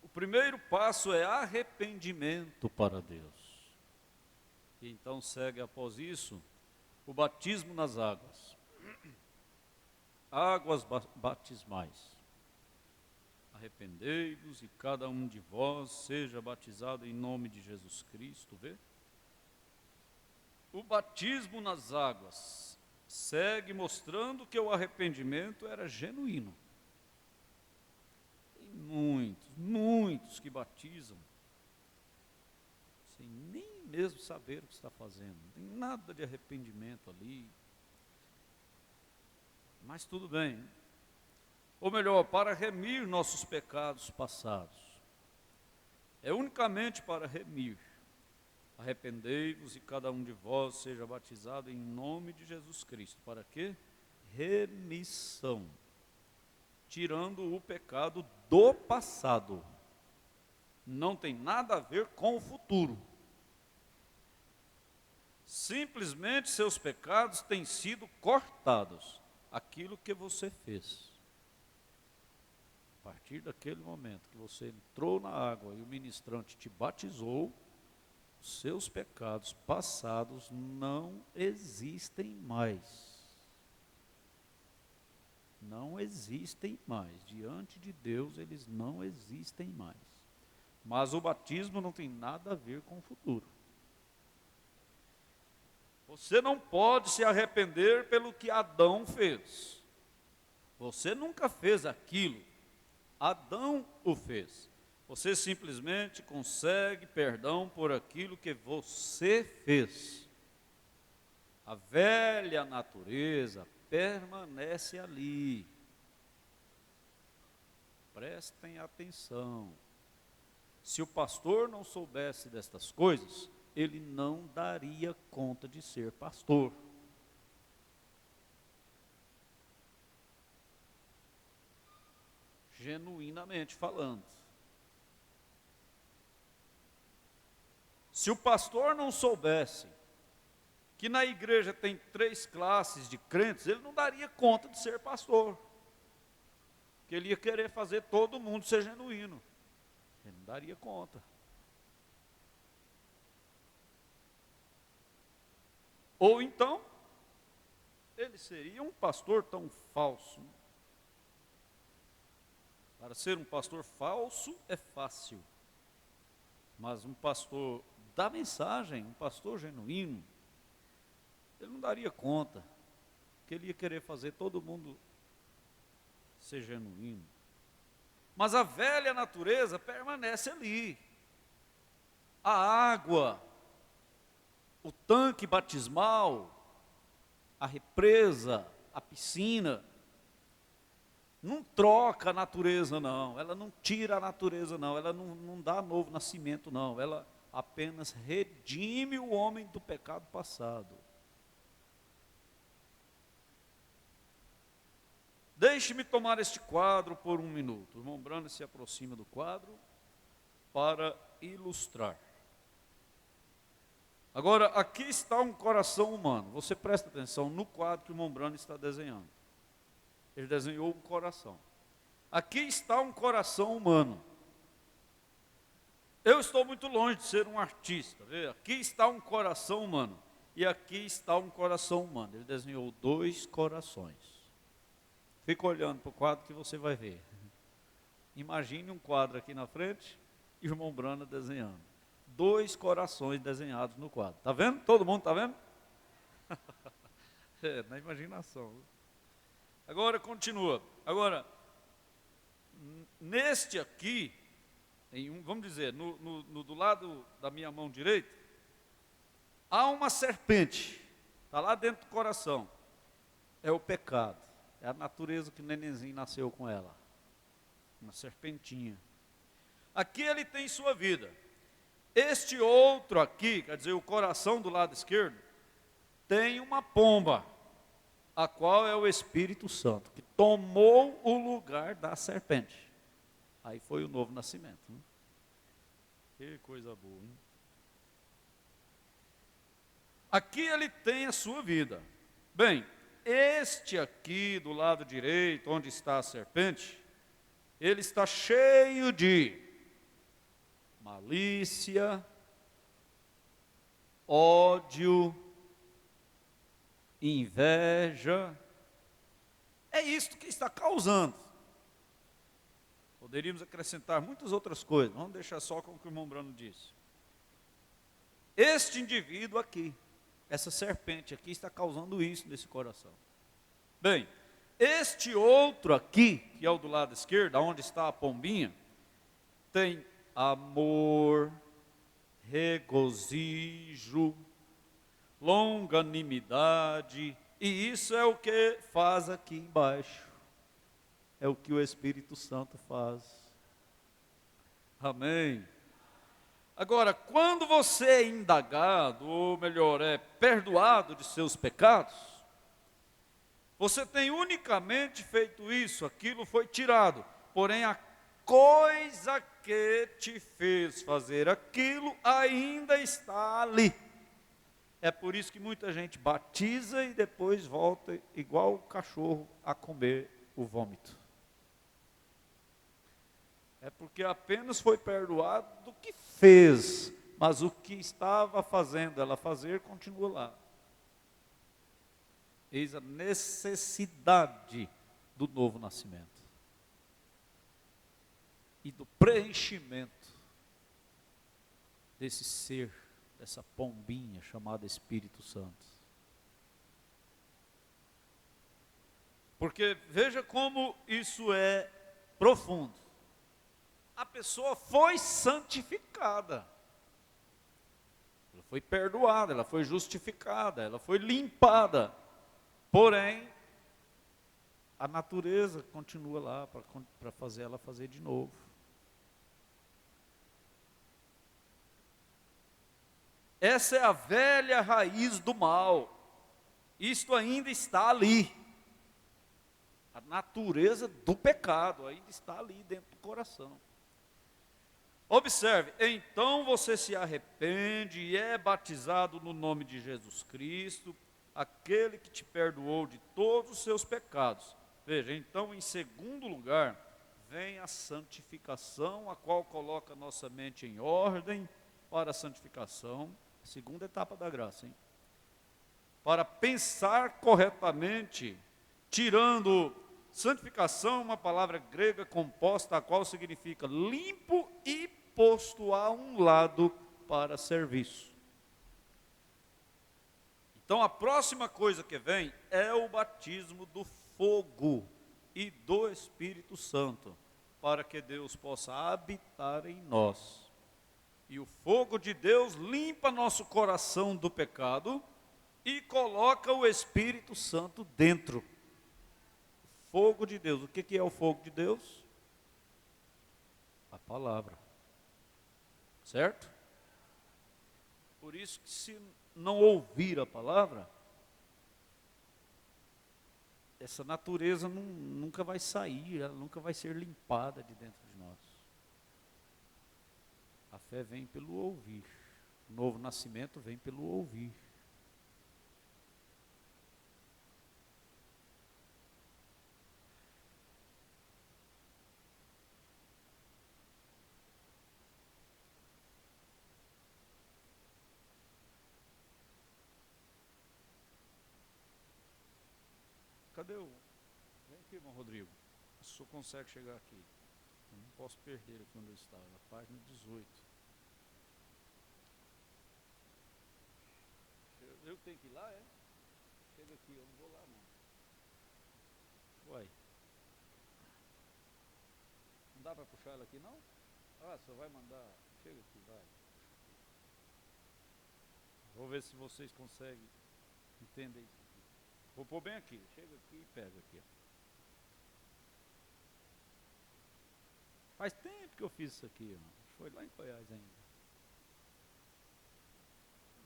Speaker 1: O primeiro passo é arrependimento para Deus. E então segue após isso o batismo nas águas. Águas batismais. Arrependei-vos e cada um de vós seja batizado em nome de Jesus Cristo, vê? O batismo nas águas segue mostrando que o arrependimento era genuíno. Tem muitos que batizam sem nem mesmo saber o que está fazendo, não tem nada de arrependimento ali. Mas tudo bem. Ou melhor, para remir nossos pecados passados. É unicamente para remir. Arrependei-vos e cada um de vós seja batizado em nome de Jesus Cristo. Para quê? Remissão. Tirando o pecado do passado. Não tem nada a ver com o futuro. Simplesmente seus pecados têm sido cortados. Aquilo que você fez. A partir daquele momento que você entrou na água e o ministrante te batizou, seus pecados passados não existem mais. Não existem mais. Diante de Deus, eles não existem mais. Mas o batismo não tem nada a ver com o futuro. Você não pode se arrepender pelo que Adão fez. Você nunca fez aquilo. Adão o fez. Você simplesmente consegue perdão por aquilo que você fez. A velha natureza permanece ali. Prestem atenção. Se o pastor não soubesse destas coisas, ele não daria conta de ser pastor. Genuinamente falando. Se o pastor não soubesse que na igreja tem 3 classes de crentes, ele não daria conta de ser pastor. Porque ele ia querer fazer todo mundo ser genuíno. Ele não daria conta. Ou então, ele seria um pastor tão falso. Para ser um pastor falso é fácil, mas um pastor da mensagem, um pastor genuíno, ele não daria conta, porque ele ia querer fazer todo mundo ser genuíno. Mas a velha natureza permanece ali. A água, o tanque batismal, a represa, a piscina, não troca a natureza não, ela não tira a natureza não, ela não dá novo nascimento não, ela apenas redime o homem do pecado passado. Deixe-me tomar este quadro por um minuto. O irmão Brano se aproxima do quadro para ilustrar. Agora, aqui está um coração humano. Você presta atenção no quadro que o irmão Brano está desenhando. Ele desenhou um coração. Aqui está um coração humano. Eu estou muito longe de ser um artista. Vê? Aqui está um coração humano. E aqui está um coração humano. Ele desenhou 2 corações. Fica olhando para o quadro que você vai ver. Imagine um quadro aqui na frente e o irmão Brana desenhando. 2 corações desenhados no quadro. Está vendo? Todo mundo está vendo? É, na imaginação. Agora continua. Agora, neste aqui, vamos dizer, do lado da minha mão direita, há uma serpente. Está lá dentro do coração. É o pecado. É a natureza que o nenenzinho nasceu com ela. Uma serpentinha. Aqui ele tem sua vida. Este outro aqui, quer dizer, o coração do lado esquerdo, tem uma pomba, a qual é o Espírito Santo, que tomou o lugar da serpente. Aí foi o novo nascimento. Hein? Que coisa boa. Hein? Aqui ele tem a sua vida. Bem, este aqui do lado direito, onde está a serpente, ele está cheio de malícia, ódio, inveja. É isto que está causando. Poderíamos acrescentar muitas outras coisas, vamos deixar só com o que o irmão Brano disse. Este indivíduo aqui, essa serpente aqui está causando isso nesse coração. Bem, este outro aqui, que é o do lado esquerdo, onde está a pombinha, tem amor, regozijo, longanimidade, e isso é o que faz aqui embaixo. É o que o Espírito Santo faz. Amém. Agora, quando você é indagado, ou melhor, é perdoado de seus pecados, você tem unicamente feito isso, aquilo foi tirado. Porém, a coisa que te fez fazer aquilo ainda está ali. É por isso que muita gente batiza e depois volta igual o cachorro a comer o vômito. É porque apenas foi perdoado do que fez, mas o que estava fazendo ela fazer continua lá. Eis a necessidade do novo nascimento e do preenchimento desse ser, dessa pombinha chamada Espírito Santo. Porque veja como isso é profundo. A pessoa foi santificada, ela foi perdoada, ela foi justificada, ela foi limpada, porém, a natureza continua lá para fazer ela fazer de novo. Essa é a velha raiz do mal, isto ainda está ali, a natureza do pecado ainda está ali dentro do coração. Observe, então você se arrepende e é batizado no nome de Jesus Cristo, aquele que te perdoou de todos os seus pecados. Veja, então em segundo lugar, vem a santificação, a qual coloca nossa mente em ordem para a santificação, a segunda etapa da graça, hein? Para pensar corretamente, tirando santificação, uma palavra grega composta, a qual significa limpo e posto a um lado para serviço. Então a próxima coisa que vem é o batismo do fogo e do Espírito Santo, para que Deus possa habitar em nós. E o fogo de Deus limpa nosso coração do pecado e coloca o Espírito Santo dentro. O fogo de Deus, o que é o fogo de Deus? A palavra. Certo? Por isso que se não ouvir a palavra, essa natureza nunca vai sair, ela nunca vai ser limpada de dentro de nós. A fé vem pelo ouvir, o novo nascimento vem pelo ouvir. Cadê o... Vem aqui, irmão Rodrigo. O senhor consegue chegar aqui. Eu não posso perder aqui onde eu estava. Página 18. Eu tenho que ir lá, é? Chega aqui, eu não vou lá não. Uai. Não dá para puxar ela aqui não? Ah, só vai mandar. Chega aqui, vai. Vou ver se vocês conseguem entender isso aqui. Vou pôr bem aqui. Chega aqui e pega aqui, ó. Faz tempo que eu fiz isso aqui, ó. Foi lá em Goiás ainda.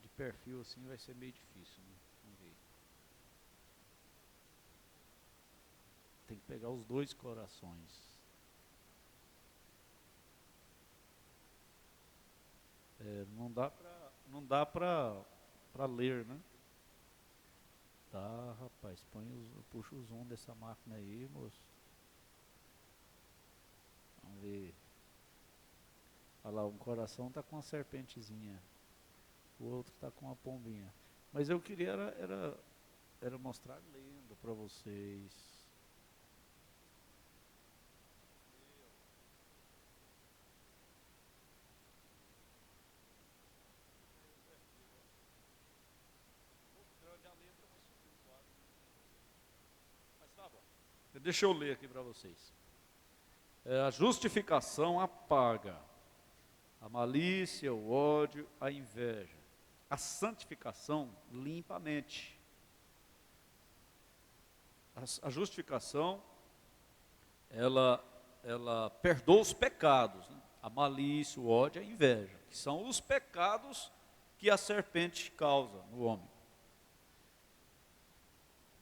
Speaker 1: De perfil assim vai ser meio difícil, né? Vamos ver. Tem que pegar os dois corações. Não dá pra ler, né? Tá, rapaz, puxa o zoom dessa máquina aí, moço. Vamos ver. Olha lá, um coração tá com uma serpentezinha, o outro tá com uma pombinha. Mas eu queria era mostrar lendo para vocês. Deixa eu ler aqui para vocês. A justificação apaga A malícia, o ódio, a inveja. A santificação limpa a mente. A justificação, ela perdoa os pecados, né? A malícia, o ódio, a inveja, que são os pecados que a serpente causa no homem.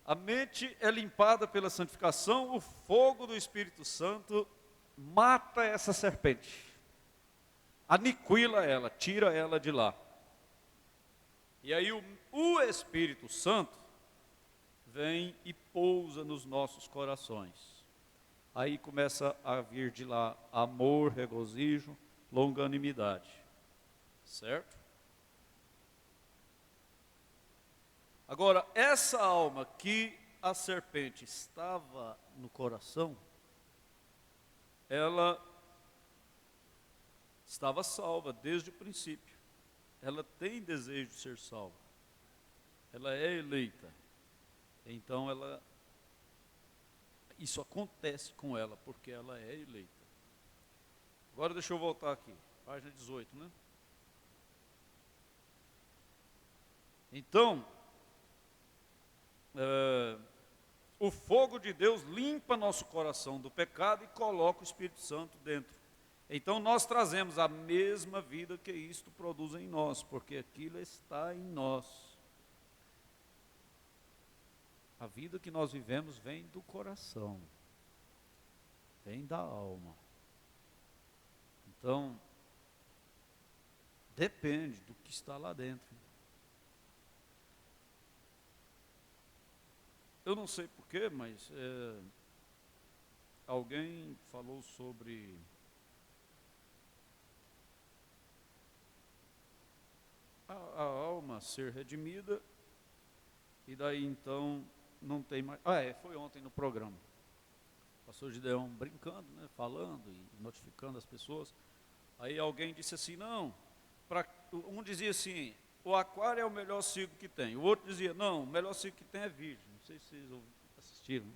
Speaker 1: A mente é limpada pela santificação, o fogo do Espírito Santo mata essa serpente, aniquila ela, tira ela de lá. E aí o Espírito Santo vem e pousa nos nossos corações. Aí começa a vir de lá amor, regozijo, longanimidade. Certo? Agora, essa alma que a serpente estava no coração, ela estava salva desde o princípio. Ela tem desejo de ser salva. Ela é eleita. Então isso acontece com ela, porque ela é eleita. Agora deixa eu voltar aqui, página 18, né? Então, o fogo de Deus limpa nosso coração do pecado e coloca o Espírito Santo dentro. Então nós trazemos a mesma vida que isto produz em nós, porque aquilo está em nós. A vida que nós vivemos vem do coração, vem da alma. Então, depende do que está lá dentro. Eu não sei porquê, mas alguém falou sobre a alma ser redimida, e daí então não tem mais. Foi ontem no programa. O pastor Gideão brincando, né, falando e notificando as pessoas. Aí alguém disse assim, um dizia assim, o aquário é o melhor ciclo que tem. O outro dizia, não, o melhor ciclo que tem é virgem. Não sei se vocês assistiram.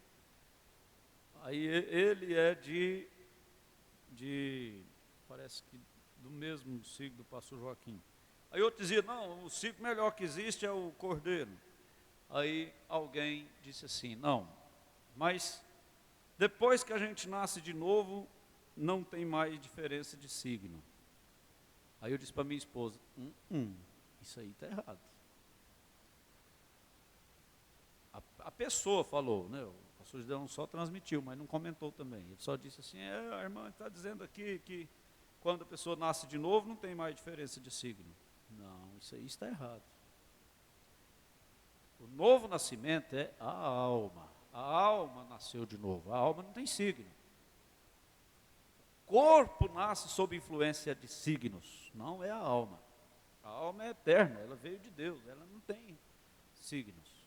Speaker 1: Aí ele é parece que do mesmo ciclo do pastor Joaquim. Aí outro dizia, não, o ciclo melhor que existe é o cordeiro. Aí alguém disse assim, não, mas depois que a gente nasce de novo, não tem mais diferença de signo. Aí eu disse para minha esposa, isso aí está errado. A pessoa falou, né? O pastor Gideão só transmitiu, mas não comentou também. Ele só disse assim, a irmã está dizendo aqui que quando a pessoa nasce de novo, não tem mais diferença de signo. Não, isso aí está errado. O novo nascimento é a alma. A alma nasceu de novo. A alma não tem signo. O corpo nasce sob influência de signos. Não é a alma. A alma é eterna, ela veio de Deus, ela não tem signos.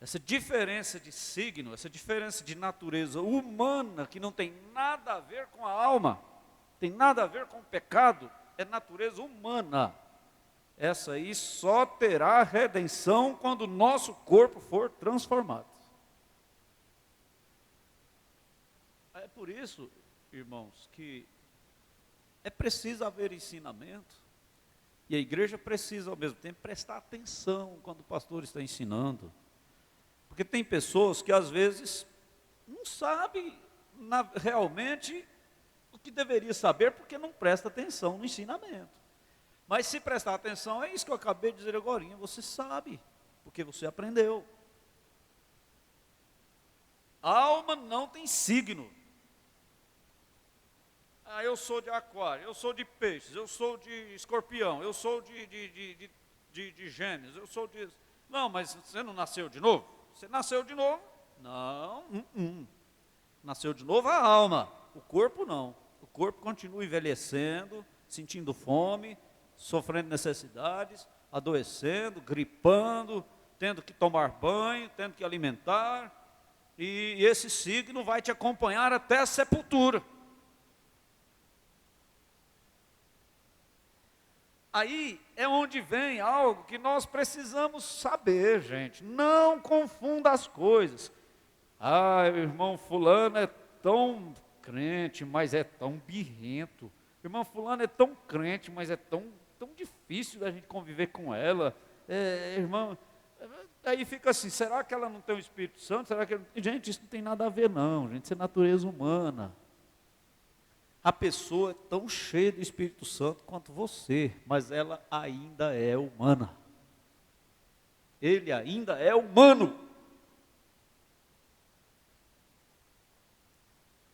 Speaker 1: Essa diferença de signo, essa diferença de natureza humana, que não tem nada a ver com a alma, tem nada a ver com o pecado, é natureza humana. Essa aí só terá redenção quando o nosso corpo for transformado. É por isso, irmãos, que é preciso haver ensinamento, e a igreja precisa ao mesmo tempo prestar atenção quando o pastor está ensinando. Porque tem pessoas que às vezes não sabem realmente o que deveria saber, porque não presta atenção no ensinamento. Mas se prestar atenção, é isso que eu acabei de dizer agora, você sabe, porque você aprendeu. A alma não tem signo. Eu sou de aquário, eu sou de peixes, eu sou de escorpião, eu sou de gêmeos, eu sou de... Não, mas você não nasceu de novo? Você nasceu de novo? Não, Nasceu de novo a alma, o corpo não. O corpo continua envelhecendo, sentindo fome, sofrendo necessidades, adoecendo, gripando, tendo que tomar banho, tendo que alimentar, e esse signo vai te acompanhar até a sepultura. Aí é onde vem algo que nós precisamos saber, gente. Não confunda as coisas. O irmão fulano é tão crente, mas é tão birrento. Irmã fulana é tão crente, mas é tão difícil da gente conviver com ela. Irmã, aí fica assim, será que ela não tem o Espírito Santo? Será que gente, isso não tem nada a ver não, gente, isso é natureza humana. A pessoa é tão cheia do Espírito Santo quanto você, mas ela ainda é humana. Ele ainda é humano.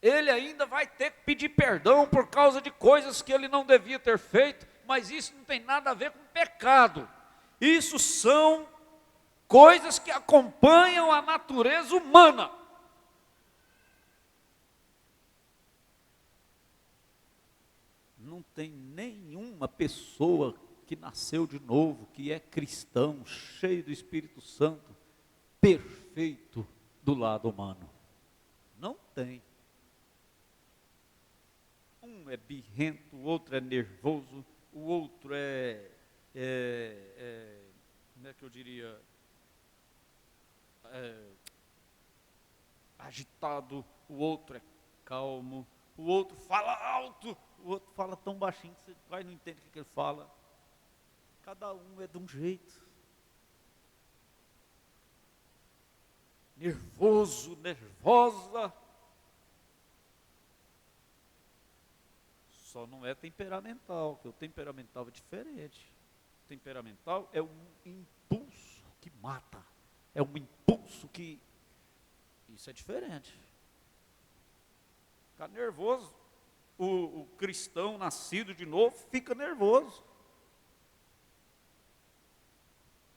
Speaker 1: Ele ainda vai ter que pedir perdão por causa de coisas que ele não devia ter feito, mas isso não tem nada a ver com pecado. Isso são coisas que acompanham a natureza humana. Não tem nenhuma pessoa que nasceu de novo, que é cristão, cheio do Espírito Santo, perfeito do lado humano. Não tem. Um é birrento, o outro é nervoso, o outro como é que eu diria, agitado, o outro é calmo, o outro fala alto, o outro fala tão baixinho que você quase não entende o que ele fala. Cada um é de um jeito. Nervoso, nervosa. Só não é temperamental, porque o temperamental é diferente. O temperamental é um impulso que mata. É um impulso que... Isso é diferente. Ficar nervoso. O cristão nascido de novo fica nervoso.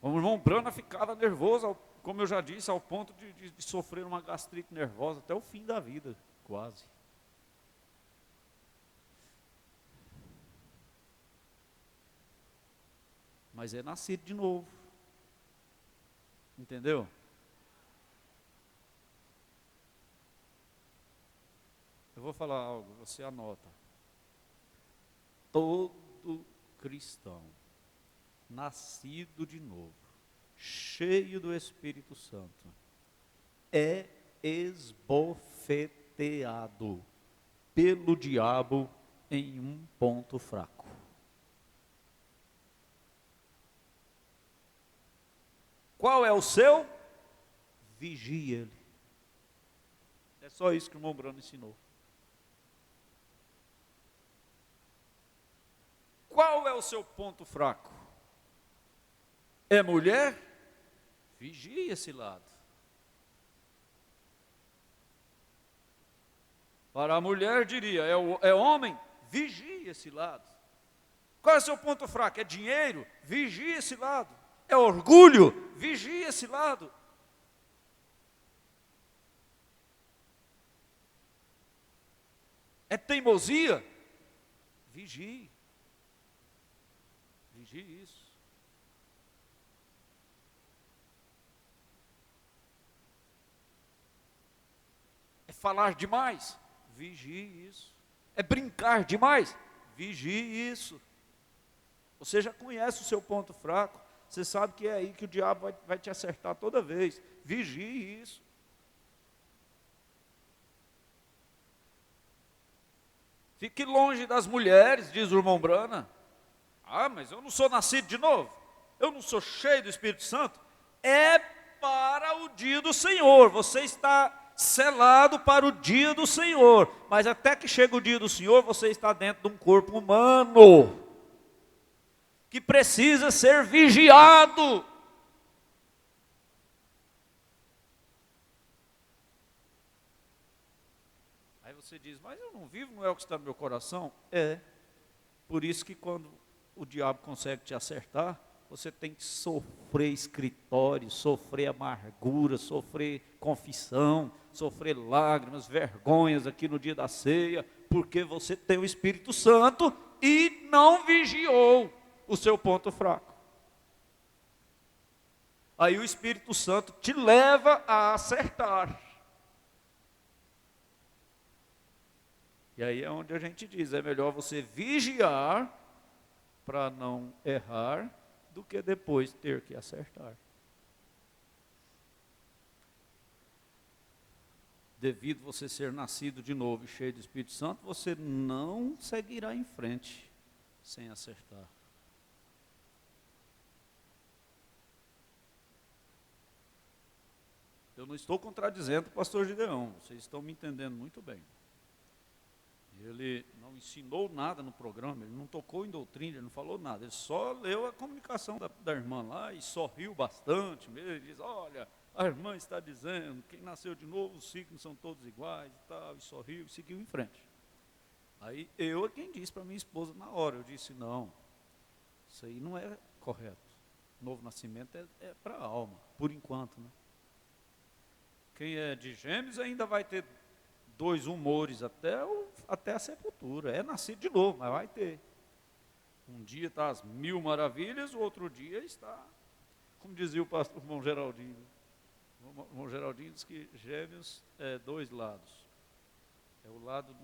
Speaker 1: O irmão Brana ficava nervoso, como eu já disse, ao ponto de sofrer uma gastrite nervosa até o fim da vida, quase. Mas é nascido de novo. Entendeu? Eu vou falar algo, você anota. Todo cristão, nascido de novo, cheio do Espírito Santo, é esbofeteado pelo diabo em um ponto fraco. Qual é o seu? Vigie ele. É só isso que o irmão Bruno ensinou. Qual é o seu ponto fraco? É mulher? Vigie esse lado. Para a mulher diria, é homem? Vigie esse lado. Qual é o seu ponto fraco? É dinheiro? Vigie esse lado. É orgulho? Vigie esse lado. É teimosia? Vigie. Vigie isso. É falar demais? Vigie isso. É brincar demais? Vigie isso. Você já conhece o seu ponto fraco. Você sabe que é aí que o diabo vai te acertar toda vez. Vigie isso. Fique longe das mulheres, diz o irmão Brana. Ah, mas eu não sou nascido de novo. Eu não sou cheio do Espírito Santo. É para o dia do Senhor. Você está selado para o dia do Senhor. Mas até que chega o dia do Senhor, você está dentro de um corpo humano que precisa ser vigiado. Aí você diz, mas eu não vivo, não é o que está no meu coração? É. Por isso que quando o diabo consegue te acertar, você tem que sofrer escritório, sofrer amargura, sofrer confissão, sofrer lágrimas, vergonhas aqui no dia da ceia, porque você tem o Espírito Santo e não vigiou o seu ponto fraco. Aí o Espírito Santo te leva a acertar. E aí é onde a gente diz, é melhor você vigiar para não errar, do que depois ter que acertar. devido você ser nascido de novo e cheio do Espírito Santo, você não seguirá em frente sem acertar. Eu não estou contradizendo o pastor Gideão, vocês estão me entendendo muito bem. Ele não ensinou nada no programa, ele não tocou em doutrina, ele não falou nada, ele só leu a comunicação da irmã lá e sorriu bastante mesmo. Ele diz: olha, a irmã está dizendo, quem nasceu de novo, os signos são todos iguais e tal, e sorriu e seguiu em frente. Aí eu é quem disse para minha esposa na hora, eu disse: não, isso aí não é correto. Novo nascimento é para a alma, por enquanto, né? Quem é de Gêmeos ainda vai ter 2 humores até a sepultura. É nascido de novo, mas vai ter. Um dia está às 1000 maravilhas, o outro dia está, como dizia o pastor irmão Geraldinho. O irmão Geraldinho diz que Gêmeos é 2 lados. É o lado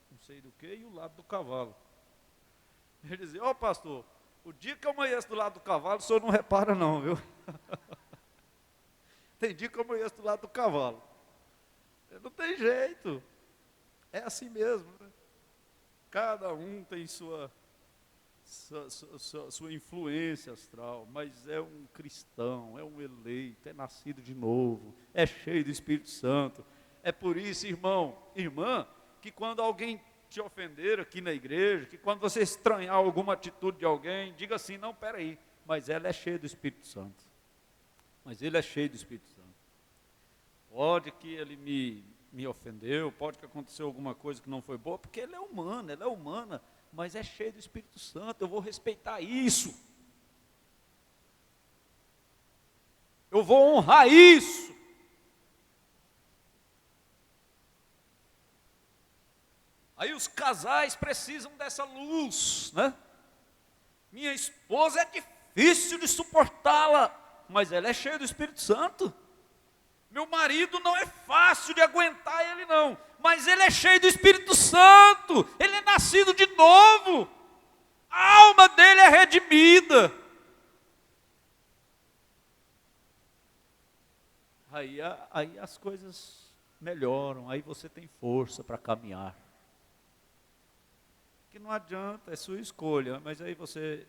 Speaker 1: não sei do que e o lado do cavalo. Ele dizia: ó pastor, o dia que eu amanheço do lado do cavalo, o senhor não repara não, viu? Tem dia que eu amanheço do lado do cavalo. Não tem jeito. É assim mesmo, né? Cada um tem sua influência astral, mas é um cristão, é um eleito, é nascido de novo, é cheio do Espírito Santo. É por isso, irmão, irmã, que quando alguém te ofender aqui na igreja, que quando você estranhar alguma atitude de alguém, diga assim: não, peraí, mas ela é cheia do Espírito Santo. Mas ele é cheio do Espírito Santo. Pode que ele me ofendeu, pode que aconteceu alguma coisa que não foi boa, porque ele é humano, ela é humana, mas é cheio do Espírito Santo, eu vou respeitar isso. Eu vou honrar isso. Aí os casais precisam dessa luz, né? Minha esposa é difícil de suportá-la, mas ela é cheia do Espírito Santo. Meu marido não é fácil de aguentar ele não, mas ele é cheio do Espírito Santo, ele é nascido de novo, a alma dele é redimida. Aí as coisas melhoram, aí você tem força para caminhar. Que não adianta, é sua escolha, mas aí você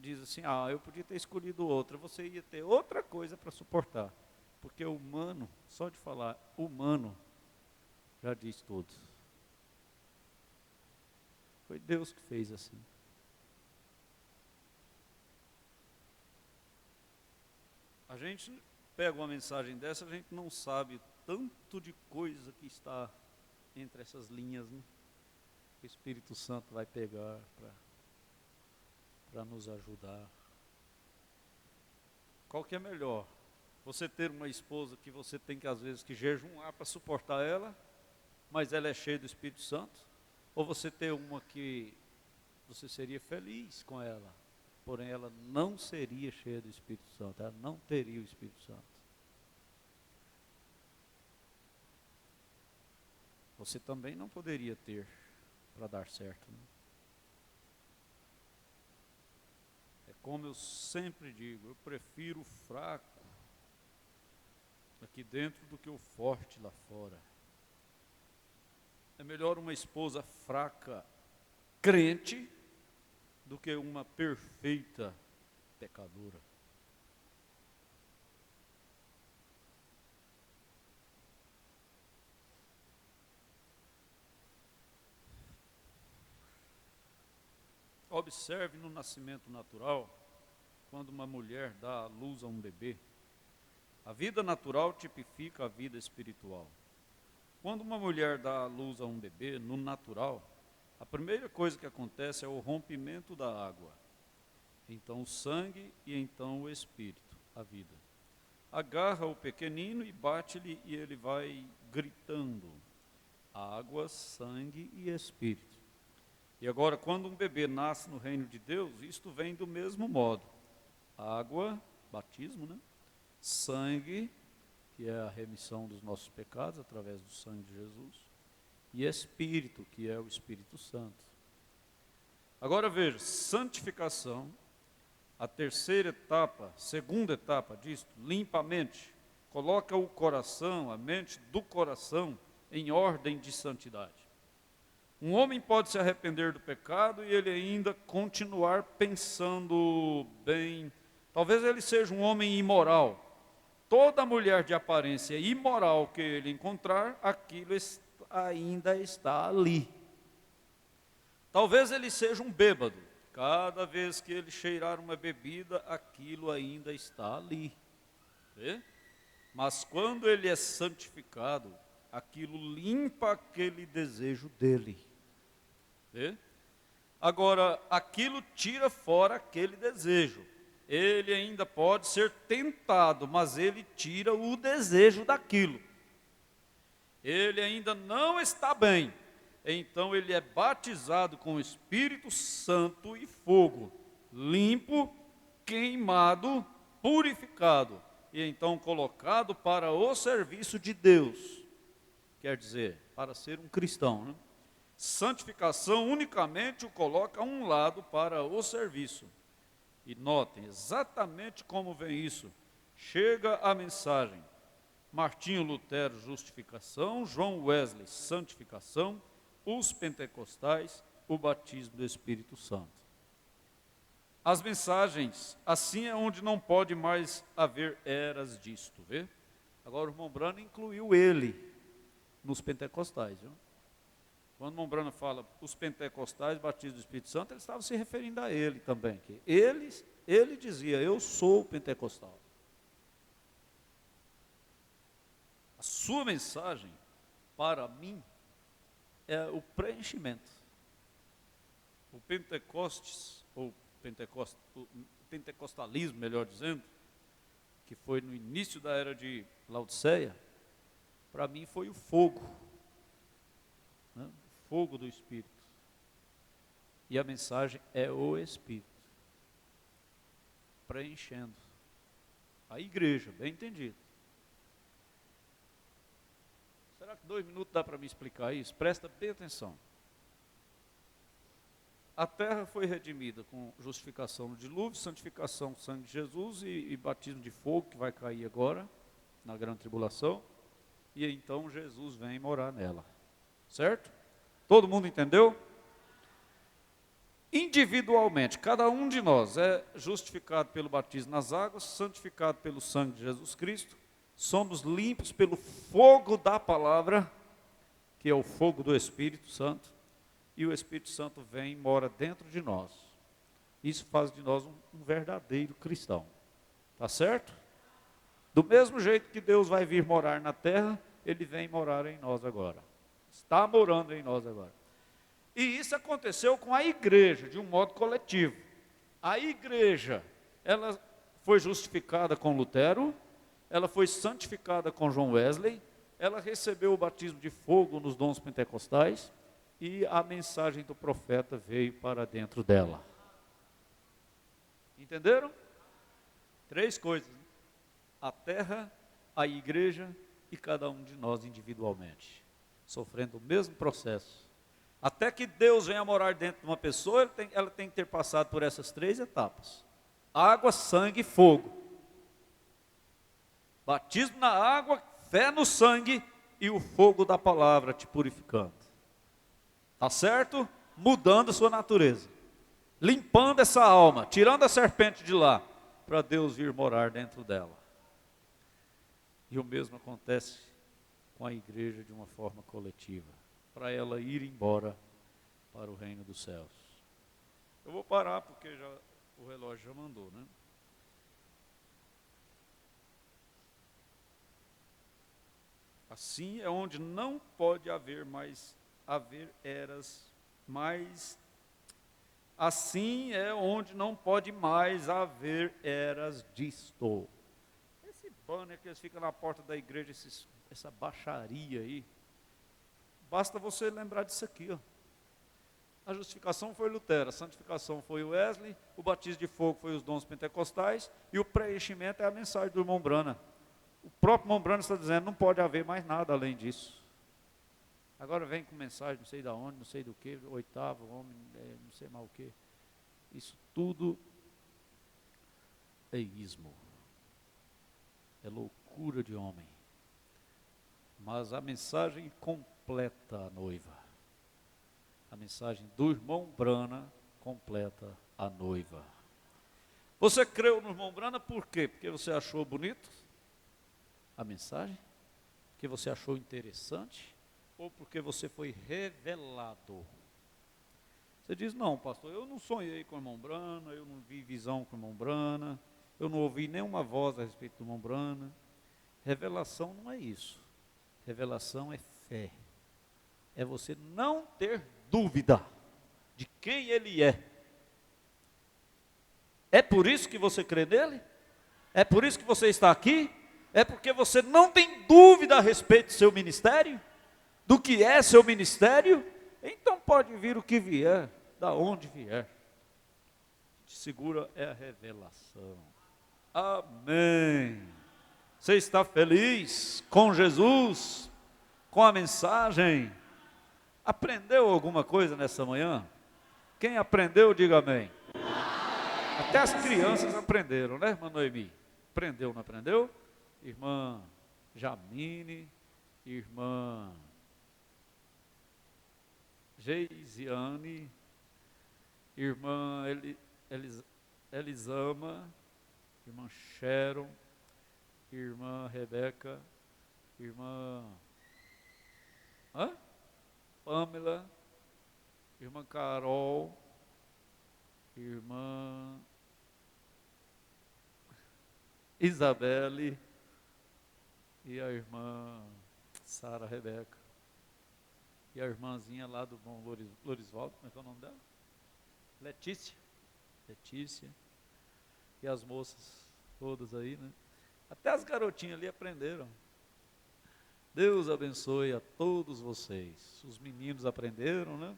Speaker 1: diz assim: ah, eu podia ter escolhido outra, você ia ter outra coisa para suportar. Porque o humano, só de falar humano, já diz tudo. Foi Deus que fez assim. A gente pega uma mensagem dessa, a gente não sabe tanto de coisa que está entre essas linhas, né? O Espírito Santo vai pegar para nos ajudar. Qual que é melhor? Você ter uma esposa que você tem que às vezes que jejuar para suportar ela, mas ela é cheia do Espírito Santo? Ou você ter uma que você seria feliz com ela, porém ela não seria cheia do Espírito Santo, ela não teria o Espírito Santo? Você também não poderia ter para dar certo, né? É como eu sempre digo, eu prefiro o fraco aqui dentro do que o forte lá fora. É melhor uma esposa fraca, crente, do que uma perfeita pecadora. Observe no nascimento natural, quando uma mulher dá à luz a um bebê, a vida natural tipifica a vida espiritual. Quando uma mulher dá à luz a um bebê, no natural, a primeira coisa que acontece é o rompimento da água. Então o sangue e então o espírito, a vida. Agarra o pequenino e bate-lhe e ele vai gritando: água, sangue e espírito. E agora, quando um bebê nasce no reino de Deus, isto vem do mesmo modo. Água, batismo, né? Sangue, que é a remissão dos nossos pecados através do sangue de Jesus, e Espírito, que é o Espírito Santo. Agora veja, santificação, a terceira etapa, segunda etapa disto, limpa a mente, coloca o coração, a mente do coração, em ordem de santidade. Um homem pode se arrepender do pecado e ele ainda continuar pensando bem. Talvez ele seja um homem imoral. Toda mulher de aparência imoral que ele encontrar, aquilo ainda está ali. Talvez ele seja um bêbado. Cada vez que ele cheirar uma bebida, aquilo ainda está ali. Vê? Mas quando ele é santificado, aquilo limpa aquele desejo dele. Vê? Agora, aquilo tira fora aquele desejo. Ele ainda pode ser tentado, mas ele tira o desejo daquilo. Ele ainda não está bem. Então ele é batizado com o Espírito Santo e fogo, limpo, queimado, purificado, e então colocado para o serviço de Deus. Quer dizer, para ser um cristão, né? Santificação unicamente o coloca a um lado para o serviço. E notem exatamente como vem isso. Chega a mensagem. Martinho Lutero, justificação. João Wesley, santificação. Os pentecostais, o batismo do Espírito Santo. As mensagens, assim é onde não pode mais haver eras disto, vê? Agora o irmão Brano incluiu ele nos pentecostais, viu? Quando o irmão Brano fala os pentecostais, batismo do Espírito Santo, ele estava se referindo a ele também. Que ele dizia, eu sou pentecostal. A sua mensagem, para mim, é o preenchimento. O Pentecostes, ou o pentecostalismo, melhor dizendo, que foi no início da era de Laodiceia, para mim foi o fogo, né? O fogo do Espírito. E a mensagem é o Espírito, preenchendo a igreja, bem entendido. Será que 2 minutos dá para me explicar isso? Presta bem atenção. A terra foi redimida com justificação no dilúvio, santificação do sangue de Jesus e batismo de fogo, que vai cair agora, na grande tribulação. E então Jesus vem morar nela. Certo? Todo mundo entendeu? Individualmente, cada um de nós é justificado pelo batismo nas águas, santificado pelo sangue de Jesus Cristo, somos limpos pelo fogo da palavra, que é o fogo do Espírito Santo, e o Espírito Santo vem e mora dentro de nós. Isso faz de nós um verdadeiro cristão. Tá certo? Do mesmo jeito que Deus vai vir morar na terra, Ele vem morar em nós agora. Está morando em nós agora. E isso aconteceu com a igreja, de um modo coletivo. A igreja, ela foi justificada com Lutero, ela foi santificada com João Wesley, ela recebeu o batismo de fogo nos dons pentecostais, e a mensagem do profeta veio para dentro dela. Entenderam? 3 coisas. A terra, a igreja e cada um de nós individualmente, sofrendo o mesmo processo. Até que Deus venha morar dentro de uma pessoa, ela tem que ter passado por essas 3 etapas. Água, sangue e fogo. Batismo na água, fé no sangue e o fogo da palavra te purificando. Tá certo? Mudando a sua natureza. Limpando essa alma, tirando a serpente de lá, para Deus vir morar dentro dela. E o mesmo acontece com a igreja de uma forma coletiva, para ela ir embora para o reino dos céus. Eu vou parar porque o relógio já mandou, né? Assim é onde não pode haver eras mais. Assim é onde não pode mais haver eras disto. Esse banner que eles ficam na porta da igreja, essa baixaria aí, basta você lembrar disso aqui, ó. A justificação foi Lutero, a santificação foi Wesley, o batismo de fogo foi os dons pentecostais, e o preenchimento é a mensagem do irmão Brana. O próprio irmão Brana está dizendo, não pode haver mais nada além disso. Agora vem com mensagem, não sei de onde, não sei do que, 8º homem, não sei mais o que. Isso tudo é ismo, é loucura de homem. mas a mensagem completa a noiva. A mensagem do irmão Brana completa a noiva. Você creu no irmão Brana por quê? Porque você achou bonito a mensagem? Porque você achou interessante? Ou porque você foi revelado? Você diz, não, pastor, eu não sonhei com o irmão Brana, eu não vi visão com o irmão Brana, eu não ouvi nenhuma voz a respeito do irmão Brana. Revelação não é isso. Revelação é fé. É você não ter dúvida de quem ele é. É por isso que você crê nele? É por isso que você está aqui? É porque você não tem dúvida a respeito do seu ministério? Do que é seu ministério? Então pode vir o que vier, da onde vier. O que segura é a revelação. Amém. Você está feliz com Jesus? Com a mensagem? Aprendeu alguma coisa nessa manhã? Quem aprendeu, diga amém. Até as crianças aprenderam, né, irmã Noemi? Aprendeu, não aprendeu? Irmã Jamine, irmã Geisiane, irmã Elisama, irmã Sharon, irmã Rebeca, irmã Pamela, irmã Carol, irmã Isabelle e a irmã Sara Rebeca. E a irmãzinha lá do bom Lorisvaldo, como é que é o nome dela? Letícia. E as moças todas aí, né? Até as garotinhas ali aprenderam. Deus abençoe a todos vocês. Os meninos aprenderam, né?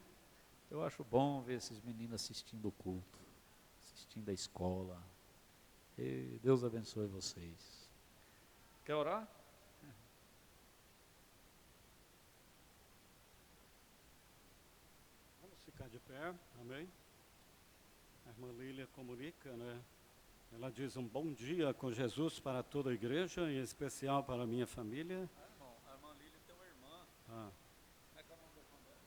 Speaker 1: Eu acho bom ver esses meninos assistindo o culto, assistindo a escola. E Deus abençoe vocês. Quer orar?
Speaker 2: Vamos ficar de pé, amém? A irmã Lília comunica, né? Ela diz um bom dia com Jesus para toda a igreja, em especial para a minha família.
Speaker 1: A irmã Lília tem uma irmã.
Speaker 2: Ah.
Speaker 1: Como é que é o nome da irmã dela?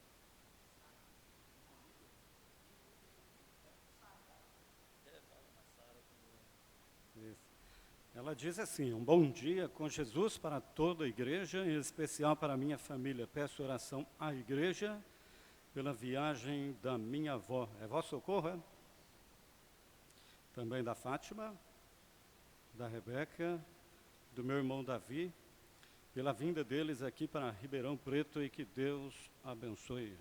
Speaker 2: Isso. Ela diz assim, um bom dia com Jesus para toda a igreja, em especial para a minha família. Peço oração à igreja pela viagem da minha avó. É vó Socorro, é? Também da Fátima, da Rebeca, do meu irmão Davi, pela vinda deles aqui para Ribeirão Preto e que Deus abençoe.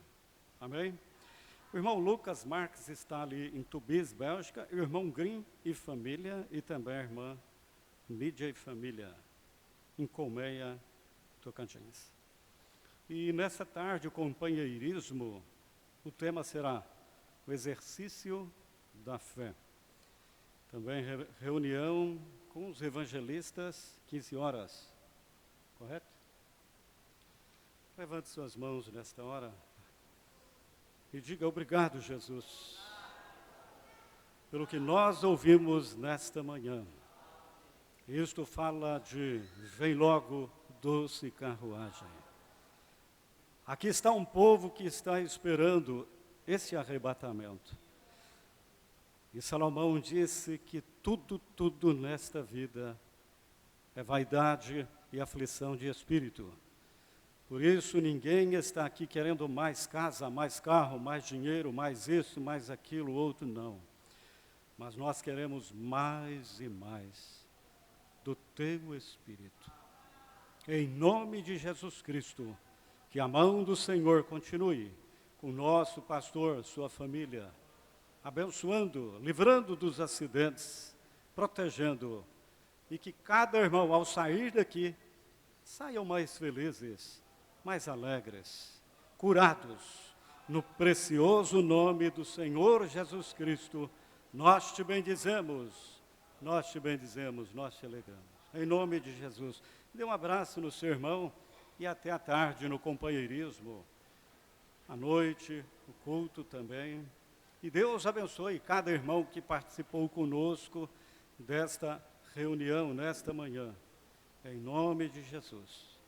Speaker 2: Amém? O irmão Lucas Marques está ali em Tubis, Bélgica, e o irmão Grim e família, e também a irmã Mídia e família, em Colmeia, Tocantins. E nessa tarde, o companheirismo, o tema será o exercício da fé. Também reunião com os evangelistas, 15 horas, correto? Levante suas mãos nesta hora e diga obrigado, Jesus, pelo que nós ouvimos nesta manhã. Isto fala de vem logo, doce carruagem. Aqui está um povo que está esperando esse arrebatamento. E Salomão disse que tudo nesta vida é vaidade e aflição de espírito. Por isso ninguém está aqui querendo mais casa, mais carro, mais dinheiro, mais isso, mais aquilo, outro, não. Mas nós queremos mais e mais do teu Espírito. Em nome de Jesus Cristo, que a mão do Senhor continue com o nosso pastor, sua família, abençoando, livrando dos acidentes, protegendo, e que cada irmão, ao sair daqui, saiam mais felizes, mais alegres, curados, no precioso nome do Senhor Jesus Cristo, nós te bendizemos, nós te alegramos. Em nome de Jesus, dê um abraço no seu irmão e até à tarde no companheirismo, à noite, o culto também. E Deus abençoe cada irmão que participou conosco desta reunião, nesta manhã. Em nome de Jesus.